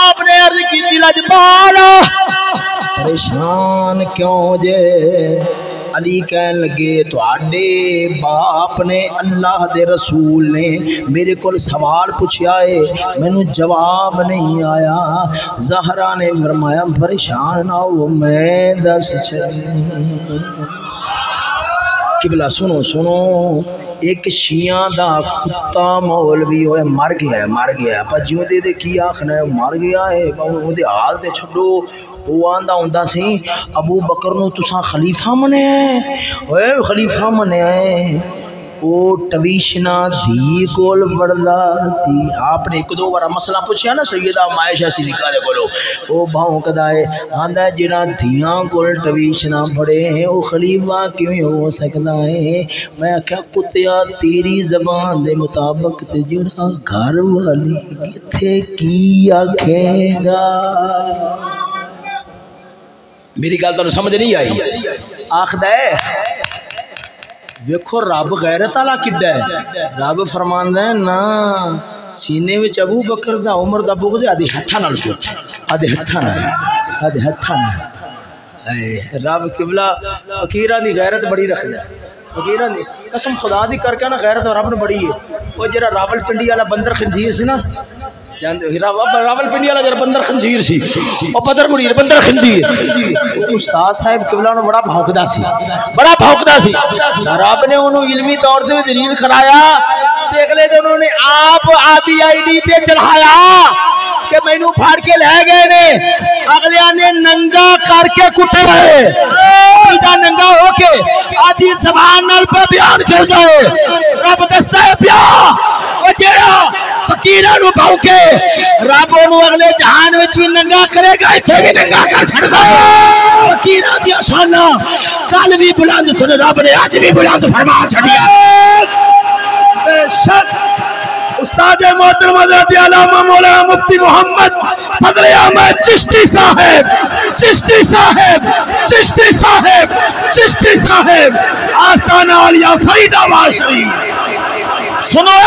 آپ نے عرض کی دلج پالا پریشان کیوں جے علی کہن لگے تو آڈے باپ نے اللہ دے رسول نے میرے کول سوال پوچھیا ہے میں جواب نہیں آیا زہرا نے فرمایا پریشان نہ ہو میں دس قبلہ سنو ایک شیعہ دا کتا مولوی ہوئے مر گیا پر جیوں دے کی آخنا ہے مر گیا ہے وہ دے حال دے چھڑو وہ آندہ ہوندہ سی ابو بکر نو تساں خلیفہ منے ہیں خلیفہ منے ہیں وہ ٹویشنا دھی کول بڑھدا تھی آپ نے ایک دو بارا مسئلہ پوچھیا نا سیدہ معائشہ صدیقہ دے کولو وہ بھاؤں کدا ہے آندہ ہے جنہ دھیاں کول ٹویشنا بڑھے ہیں وہ خلیفہ کیوں ہو سکتا ہے میں کیا کتیا تیری زبان دے مطابق تے جنہ گھر والی کتھے کی آکھے گا میری گل تو سمجھ نہیں آئی آخدہ ہے دیکھو رب غیرت والا کڈا ہے رب فرماندا ہے نا سینے وچ ابو بکر دا عمر دا بغض آدھی ہتھاں نال کیوں آدھے ہتھاں نال رب قبلہ فقیراں دی غیرت بڑی رکھدا ہے فقیراں دی قسم خدا دی کر کے نا غیرت رب نے بڑی ہے وہ جڑا راول پنڈی والا بندر خنزیر سی نا راول پنڈی والا جڑا بندر خنزیر سی او بدر منیر بندر خنزیر استاد صاحب قبلہ نے بڑا بھونکدا سی رب نے انہوں علمی طور سے دلیل کرایا دیکھ لے تو انہوں نے آپ آدھی آئی ڈی تے چڑھایا کہ میں نو پھاڑ کے لے گئے نے اگلے نے ننگا کر کے کٹے ہے ننگا ہو کے آدھی زبان نال پہ بیان کر دے رب دستا ہے پیا وہ جیڑا فقیران نو پاؤ کے رب انہوں اگلے جہان وچ بھی ننگا کرے گا ایتھے بھی ننگا کر چھڑ دے فقیران دیا شانہ کل بھی بلند سن رب نے آج بھی بلند فرما چھڑیا بے شک استاد محترم حضرت علامہ مولانا مفتی محمد فضل احمد چشتی صاحب چشتی صاحب چشتی صاحب چشتی صاحب آستانہ عالیہ فرید آباد شریف سنو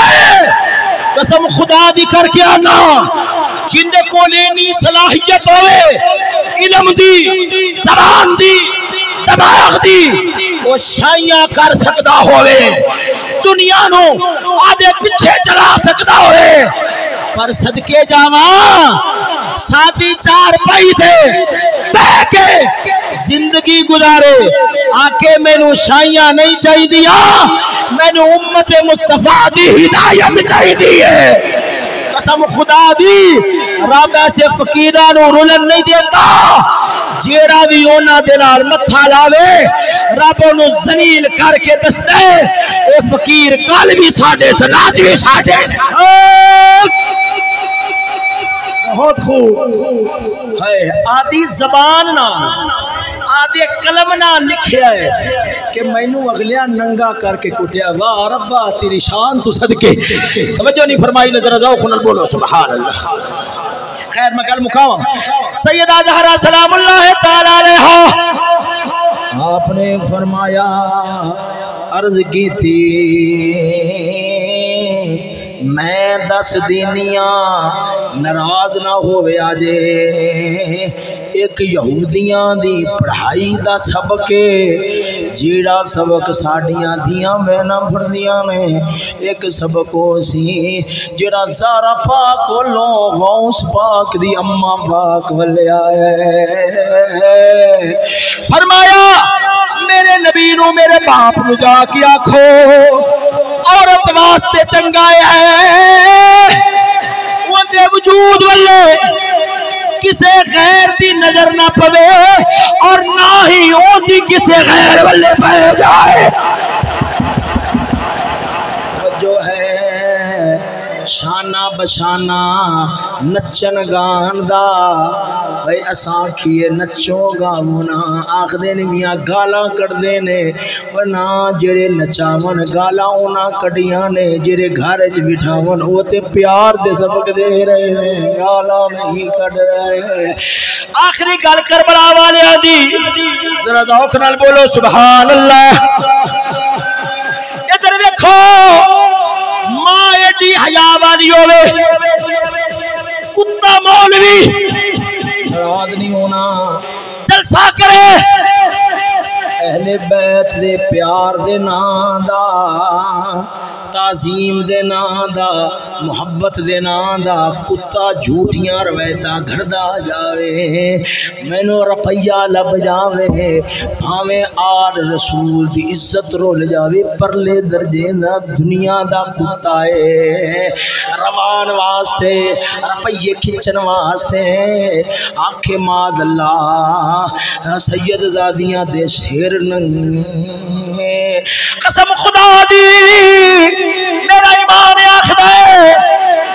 قسم خدا دی کر کے آنا جن کو لینی صلاحیت ہوئے علم دی زبان دی دماغ دی وہ شائیاں کر سکتا ہوئے دنیا نو آدھے پچھے چلا سکتا ہوئے پر صدقے جاواں ساتھی چار پائی تھے بہ کے زندگی گزارے آکے میں نو شائیاں نہیں چاہی دیا میں نو امت مصطفیٰ دی ہدایت چاہی دی ہے قسم خدا دی رب ایسے فقیرانو رولن نہیں دیتا جیڑا بھی اونا دینار متھا لاوے رب انو زلیل کر کے دستے اے فقیر کل بھی ساڑھے سناج بھی ساڑھے بہت خوب آدھی زبان نہ آدھے قلم نہ لکھیا ہے کہ میں نو اگلیا ننگا کر کے کٹیا واہ ربا تیری شان تو صدقے توجہ نہیں فرمائی نظر ذوق نال بولو سبحان اللہ خیر میں کل مقام سیدہ زہرا سلام اللہ تعالی علیہ آپ نے فرمایا عرض کی تھی میں 10 دینیاں ناراض نہ ہوئے آجے ایک یہودیاں دی پڑھائی دا سبق جیڑا سبق ساڑیاں دیاں بہنا پڑھدیاں نے ایک سبق ہو سی جیڑا زارا پاک لو غوث پاک دی اماں پاک والے آئے فرمایا میرے نبی نو میرے باپ نو جا کے آکھو عورت واسطے چنگائے ہے وہ دے وجود والے کسے غیر دی نظر نہ پوے اور نہ ہی اون دی کسے غیر والے پہ جائے جو ہے شانہ بشانہ نچن گان دا بھئی اساں کیے نچو گاونا آخ دینے میاں گالا کر دینے ورنہ جڑے نچاون گالا اونا کڑیاں نے جڑے گھارج بٹھاون وہ تے پیار دے سبق دے رہے ہیں گالا نہیں کڑ رہے ہیں آخری گال کربلا والے آدھی ذرا دوکھ نال بولو سبحان اللہ ادھر دیکھو ماں ایڈی حیا والی ہوئے کتا مولوی ناراض نہیں ہونا جلسہ کرے اہل بیت دے پیار دے نام دا تعظیم دے نام دا محبت دے نام دا کتا جھوٹیاں روایتاں گھڑدا جاوے مینوں روپیہ لب جاوے بھاویں آر رسول دی عزت رول جاوے پرلے درجے دا دنیا دا کتا ہے روان واسطے روپیے کھچن واسطے آنکھیں ماد اللہ سید زادیاں دے شیر ننگے قسم خدا دی میرا ایمان آخر ہے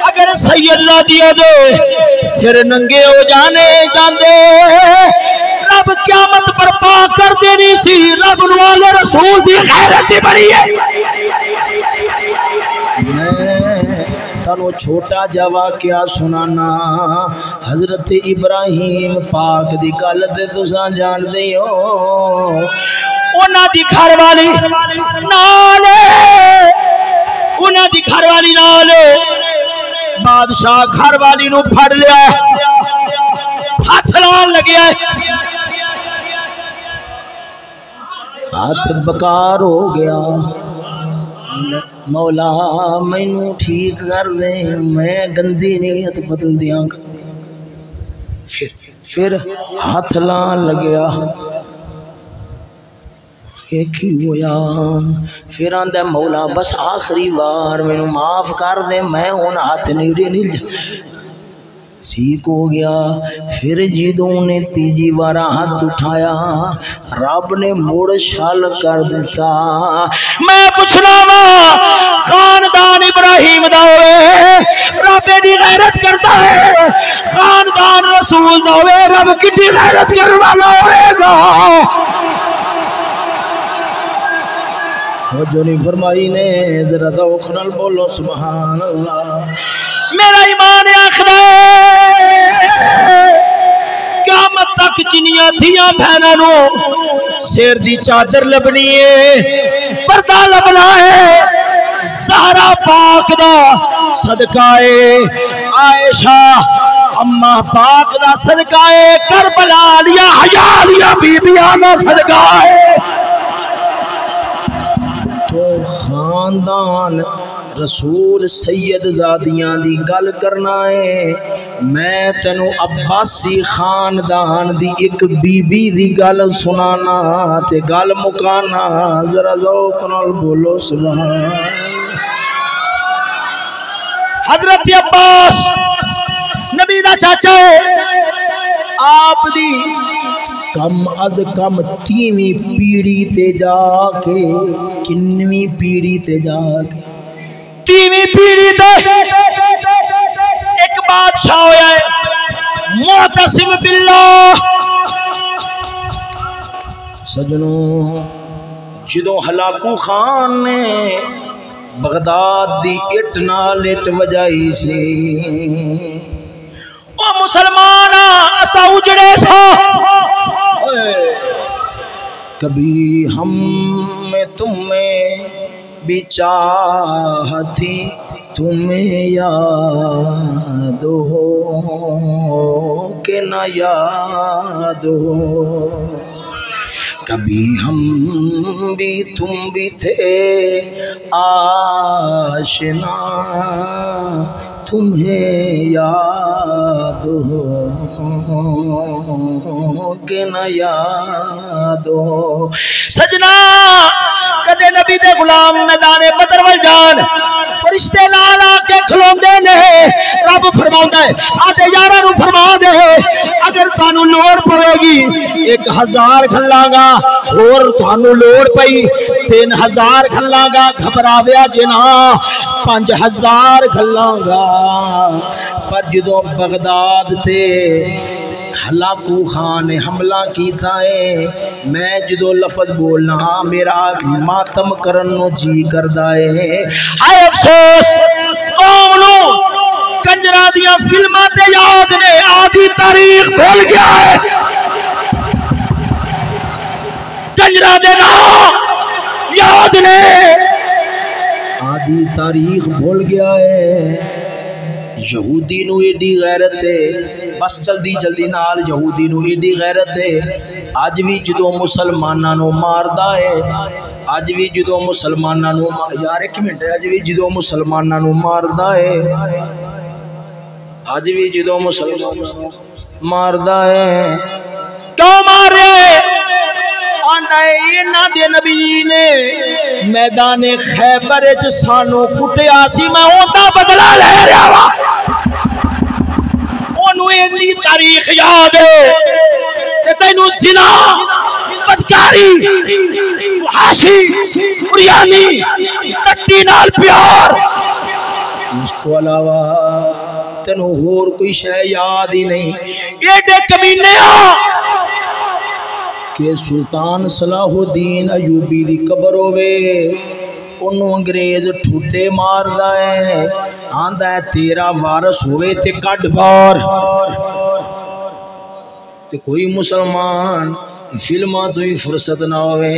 اگر سید زادیاں دے سر ننگے ہو جانے جاندے رب قیامت پر پا کر دینی سی رب والے رسول دی غیرت دی بڑی ہے تنو چھوٹا جوا کیا سنانا حضرت ابراہیم پاک دی گل تے تساں جان دے ہو اونا دی گھر والی نالے اونا دی گھر والی نالے بادشاہ گھر والی نو پھڑ لیا ہاتھ لان لگیا ہاتھ بکار ہو گیا مولا مینوں ٹھیک کر دے میں گندی نیت بدل دیاں پھر ہاتھ لان لگیا ایک ہی ہویا پھر آندے مولا بس آخری بار مینوں معاف کر دے میں ہن ہاتھ نیڑے نہیں ٹھیک ہو گیا پھر جدوں نے تیجی بارہ ہاتھ اٹھایا رب نے موڑ شال کر دیتا میں پوچھنا وا خاندان ابراہیم دا ہوئے رب دی غیرت کرتا ہے خاندان رسول دا ہوئے رب کتنی غیرت کرنے والا ہوئے گا وہ جو نہیں فرمائی نے ذرا ذوق نال بولو سبحان اللہ۔ میرا ایمان آخر قیامت تک جنیاں دھیاں بہناں نو سیر دی چادر لبنی ہے، پردہ لبنا ہے، زہرا پاک دا صدقہ ہے، عائشہ اماں پاک دا صدقہ ہے، کربلا لیا حیا لیا بی بیاں دا صدقہ ہے۔ تو خاندان رسول سید زادیاں دی گل کرنا ہے، میں تینو عباسی خاندان دی ایک بی بی دی گل سنانا تے گل مکانا، ذرا ذوق نال بولو سبحان۔ حضرت عباس نبی دا چاچا ہے، آپ دی کم از کم 3ویں پیڑھی تے جا کے، کنویں پیڑھی تے جا کے 3ویں پیڑھی تے ایک بادشاہ ہویا ہے معتصم باللہ۔ سجنوں جدوں ہلاکو خان نے بغداد دی اٹ نال اٹ وجائی سی، او مسلمان اسا اجڑے سا، کبھی ہم میں تمہیں بھی چاہتی تمہیں یاد ہو کہ نہ یاد ہو، کبھی ہم بھی تم بھی تھے آشنا تمہیں یاد ہو کہ نہ یاد ہو۔ سجنا کدے نبی دے غلام میدان بدر ول جان فرشتے لال آ کے کھلوندے نے، رب فرماوندا ہے آدے یاراں نوں فرما دے اگر تانوں لوڑ پوے گی 1000 گھلاں گا، اور تانوں لوڑ پئی 3000 گھلاں گا، گھبراویا جنا 5000 گھلاں گا۔ پر جدوں بغداد تے ہلاکو خان نے حملہ کیتا ہے، میں جدو لفظ بولنا میرا ماتم کرن نو جی کردا ہے۔ ہائے افسوس قوم نو کنجرا دیاں فلماں تے یاد نے، آدھی تاریخ بھول گیا ہے، کنجرا دے نام یاد نے، آدھی تاریخ بھول گیا ہے۔ یہودی نو ایڈی غیرت ہے، بس جلدی جلدی نال یہودی نو ایڈی غیرت ہے، اج بھی جدو مسلماناں نو ماردا ہے، اج بھی جدو مسلماناں نو یار ایک منٹ، اج بھی جدو مسلماناں نو ماردا ہے، اج بھی جدو مسلمان ماردا ہے، کیوں مار رہے آندا ہے انہاں دے نبی نے میدان خیبر وچ سانو کٹیا سی، میں اوندا بدلہ لے رہا وا، اونوں اینی تاریخ یاد ہے تے تینوں زنا، بدکاری، فحاشی، عریانی، کٹی نال پیار، اس کو علاوہ تینوں ہور کوئی شے یاد ہی نہیں۔ ایڈے کمینے کہ سلطان صلاح الدین ایوبی دی قبر ہوئے، انہوں انگریز ٹھوٹے ماردا ہے، آندا ہے تیرا وارث ہوئے تے کڈ بار، تے کوئی مسلمان فلماں تو ہی فرصت نہ ہوئے۔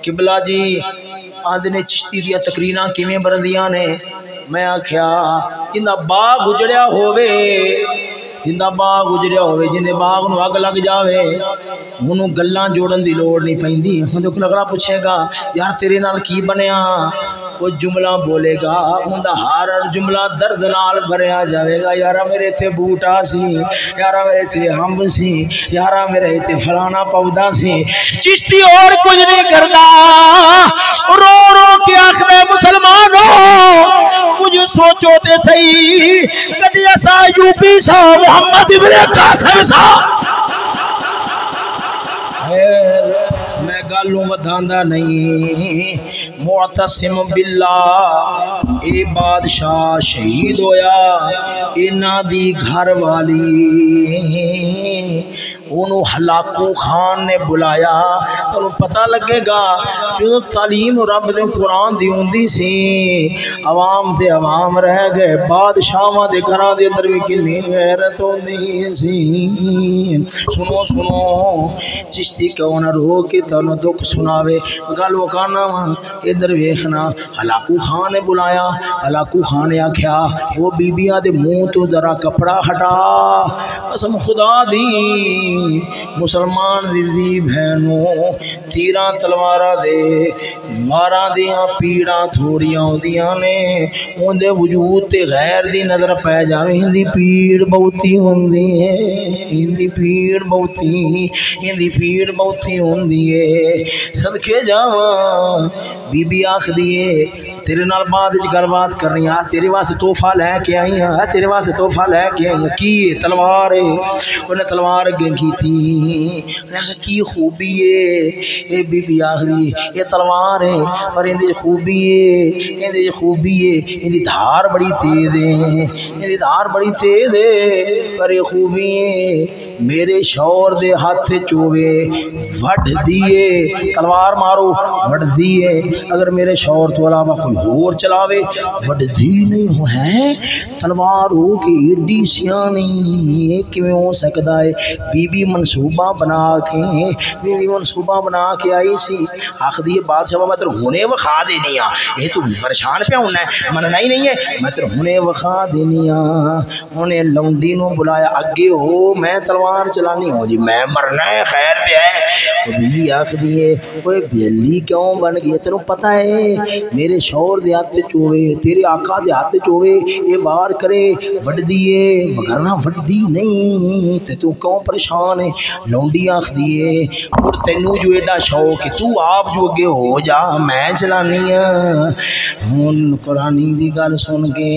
قبلہ جی آندے نے چشتی دیا تقریراں کیویں بردیاں نے، میں آکھیا جندا باغ اجڑیا ہوئے، جندا باغ اجڑیا ہوئے، جندے باغ نو اگ لگ جاوے، انہوں گلاں جوڑن دی لوڑ نہیں پیندی، ہن دیکھو لگڑا پوچھے گا یار تیرے نال کی بنیا، وہ جملہ بولے گا، اوندا ہر جملہ درد نال بھریا جاوے گا، یارا میرے تے بوٹا سی، یارا میرے تے ہمب سی، یارا میرے تے فلانا پودا سی، چشتی اور کچھ نہیں کردا، رو رو کے آخر مسلمانوں کچھ سوچو تے صحیح، کدی اسا یوپی سا محمد ابن قاسم سا، میں گالوں ودھاندا نہیں۔ معتصم باللہ اے بادشاہ شہید ہویا، انہاں دی گھر والی انہوں ہلاکو خان نے بلایا تو پتہ لگے گا جو تعلیم رب نے قرآن دی ہوندی سی عوام دے عوام رہ گئے بادشاہاں دے گھراں دے اندر بھی کتنی غیرت ہوندی سی سنو سنو چشتی کیوں نہ رو کے تانوں دکھ سناوے گل وکانا وا ادھر ویکھنا ہلاکو خان نے بلایا ہلاکو خان نے آکھیا وہ بیبیاں دے منہ تو ذرا کپڑا ہٹا قسم خدا دی مسلمان دی بہنوں تیراں تلواراں دے واراں دیاں پیڑاں تھوڑیاں ہوندیاں نے اون دے وجود تے غیر دی نظر پے جاوے ہندی پیڑ بہتی ہوندی ہے ہندی پیڑ بہتی ہندی پیڑ بہتی ہوندی ہے صدقے جاواں بی بی آکھدی ہے تیرے نال بعد گل بات کرنی آ تیرے واسطے تحفہ لے کے آئی ہاں تیرے واسطے تحفہ لے کے آئی ہاں کی تلوار ہے انہیں تلوار اگے کی تھی انہیں کہا کی خوبی ہے اے بی بی آخری یہ تلوار ہے پر اندھی خوبی ہے اندھی خوبی ہے اندھی دھار بڑی تیز ہے اندھی دھار بڑی تیز ہے پر یہ خوبی ہے میرے شور دے ہاتھ چوے وڈ دیے تلوار مارو وڈ دیے اگر میرے شور تو علاوہ کوئی اور چلاوے وڈ دی نہیں ہو ہے تلوار ہو کے ایڈی سیانی کیوں ہو سکتا ہے بی بی منصوبہ بنا کے آئی سی آخری بادشاہ میں تر ہونے وخا دینی ہاں یہ تو پریشان پہ ہونا ہے مننا ہی نہیں ہے میں تر ہونے وخا دینی ہاں انہیں لونڈی نو بلایا اگے ہو میں تلوار چلانی ہوں جی میں مرنا ہے خیر پہ ہے وہ بیوی آخری ہے وہ بیلی کیوں بن گئی تینوں پتہ ہے میرے شور دے ہاتھ چوے تیرے آقا دے ہاتھ چوے یہ بار کرے وڈ دیے مگرنا وڈ دی نہیں تے تو کیوں پریشان ہے لونڈی آخری ہے اور تینوں جو ایڈا شوق ہے تو آپ جو اگے ہو جا میں چلانی ہوں قرآنی دی گل سن کے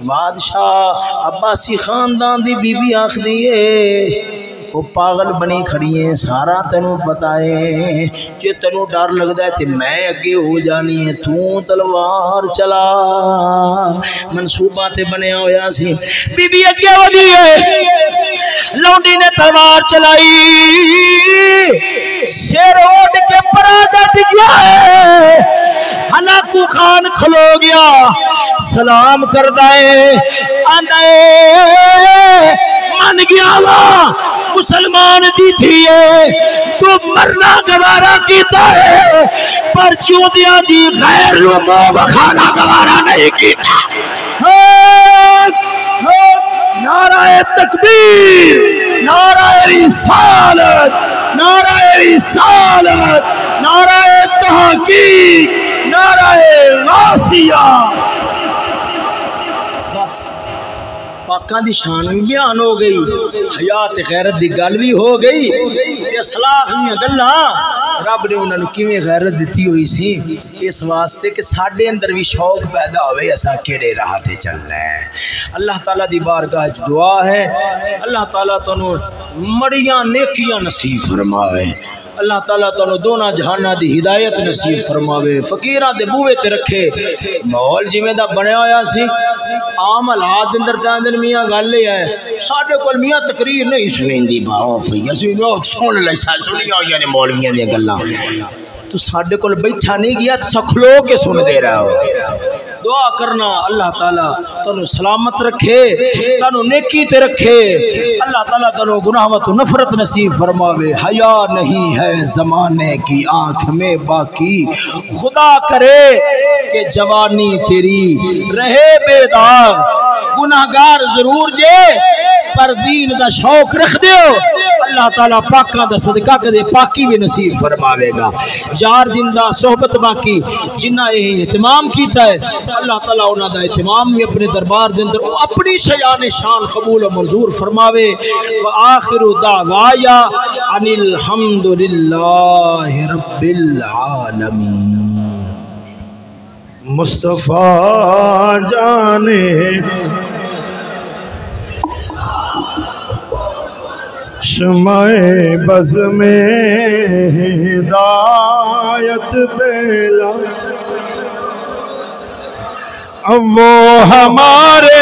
بادشاہ عباسی خاندان دی بی بی آخری ہے وہ پاگل بنی کھڑی ہیں سارا تینوں پتا ہے جے تینوں ڈر لگتا ہے تے میں اگے ہو جانی ہے تو تلوار چلا منصوبہ تے بنیا ہویا سی بی بی اگے ودی ہے لونڈی نے تلوار چلائی سر اڑ کے پرا جٹ گیا ہے ہلاکو خان کھلو گیا سلام کردا ہے آندا ہے من گیا وا مسلمان دی تھیے تو مرنا گوارا کیتا ہے پر چودیاں جی غیر لو بخانا گوارا نہیں کیتا نعرہ تکبیر نعرہ رسالت نعرہ رسالت نعرہ تحقیق نعرہ غاسیہ بس پاکاں دی شان بھی بیان ہو گئی حیات غیرت دی گل بھی ہو گئی تے اصلاح دیاں گلاں رب نے انہاں نوں کیویں غیرت دتی ہوئی سی اس واسطے کہ ساڈے اندر بھی شوق پیدا ہوئے اساں کیڑے راہ تے چلنا ہے اللہ تعالیٰ دی بارگاہ وچ دعا ہے اللہ تعالیٰ تانوں مڑیاں نیکیاں نصیب فرمائے اللہ تعالیٰ تانوں دونوں جہانہ دی ہدایت نصیب فرماوے فقیراں دے بوئے تے رکھے ماحول جویں دا بنیا ہویا سی عام حالات اندر تاندر میاں گل یہ ہے ساڈے کول میاں تقریر نہیں سنیندی باو پئی اسی لوگ سن لے سنیا ہوئی نے مولویاں دی گلاں تو ساڈے کول بیٹھا نہیں گیا تو سکھلو کے سن دے رہا ہو دعا کرنا اللہ تعالیٰ تنو سلامت رکھے تنو نیکی تے رکھے اللہ تعالیٰ تنو گناہ و نفرت نصیب فرماوے حیا نہیں ہے زمانے کی آنکھ میں باقی خدا کرے کہ جوانی تیری رہے بے داغ گناہگار ضرور جے پر دین دا شوق رکھ دیو اللہ تعالیٰ پاکاں دا صدقہ کدے پاکی بھی نصیب فرماوے گا یار جندہ صحبت باقی جنہ اہتمام کیتا ہے اللہ تعالیٰ انہاں دا اہتمام بھی اپنے دربار دے اندر اپنی شیان شان قبول و منظور فرماوے وآخر دعوایا ان الحمدللہ رب العالمین مصطفیٰ جانے شمع بز میں ہدایت بیلا اب وہ ہمارے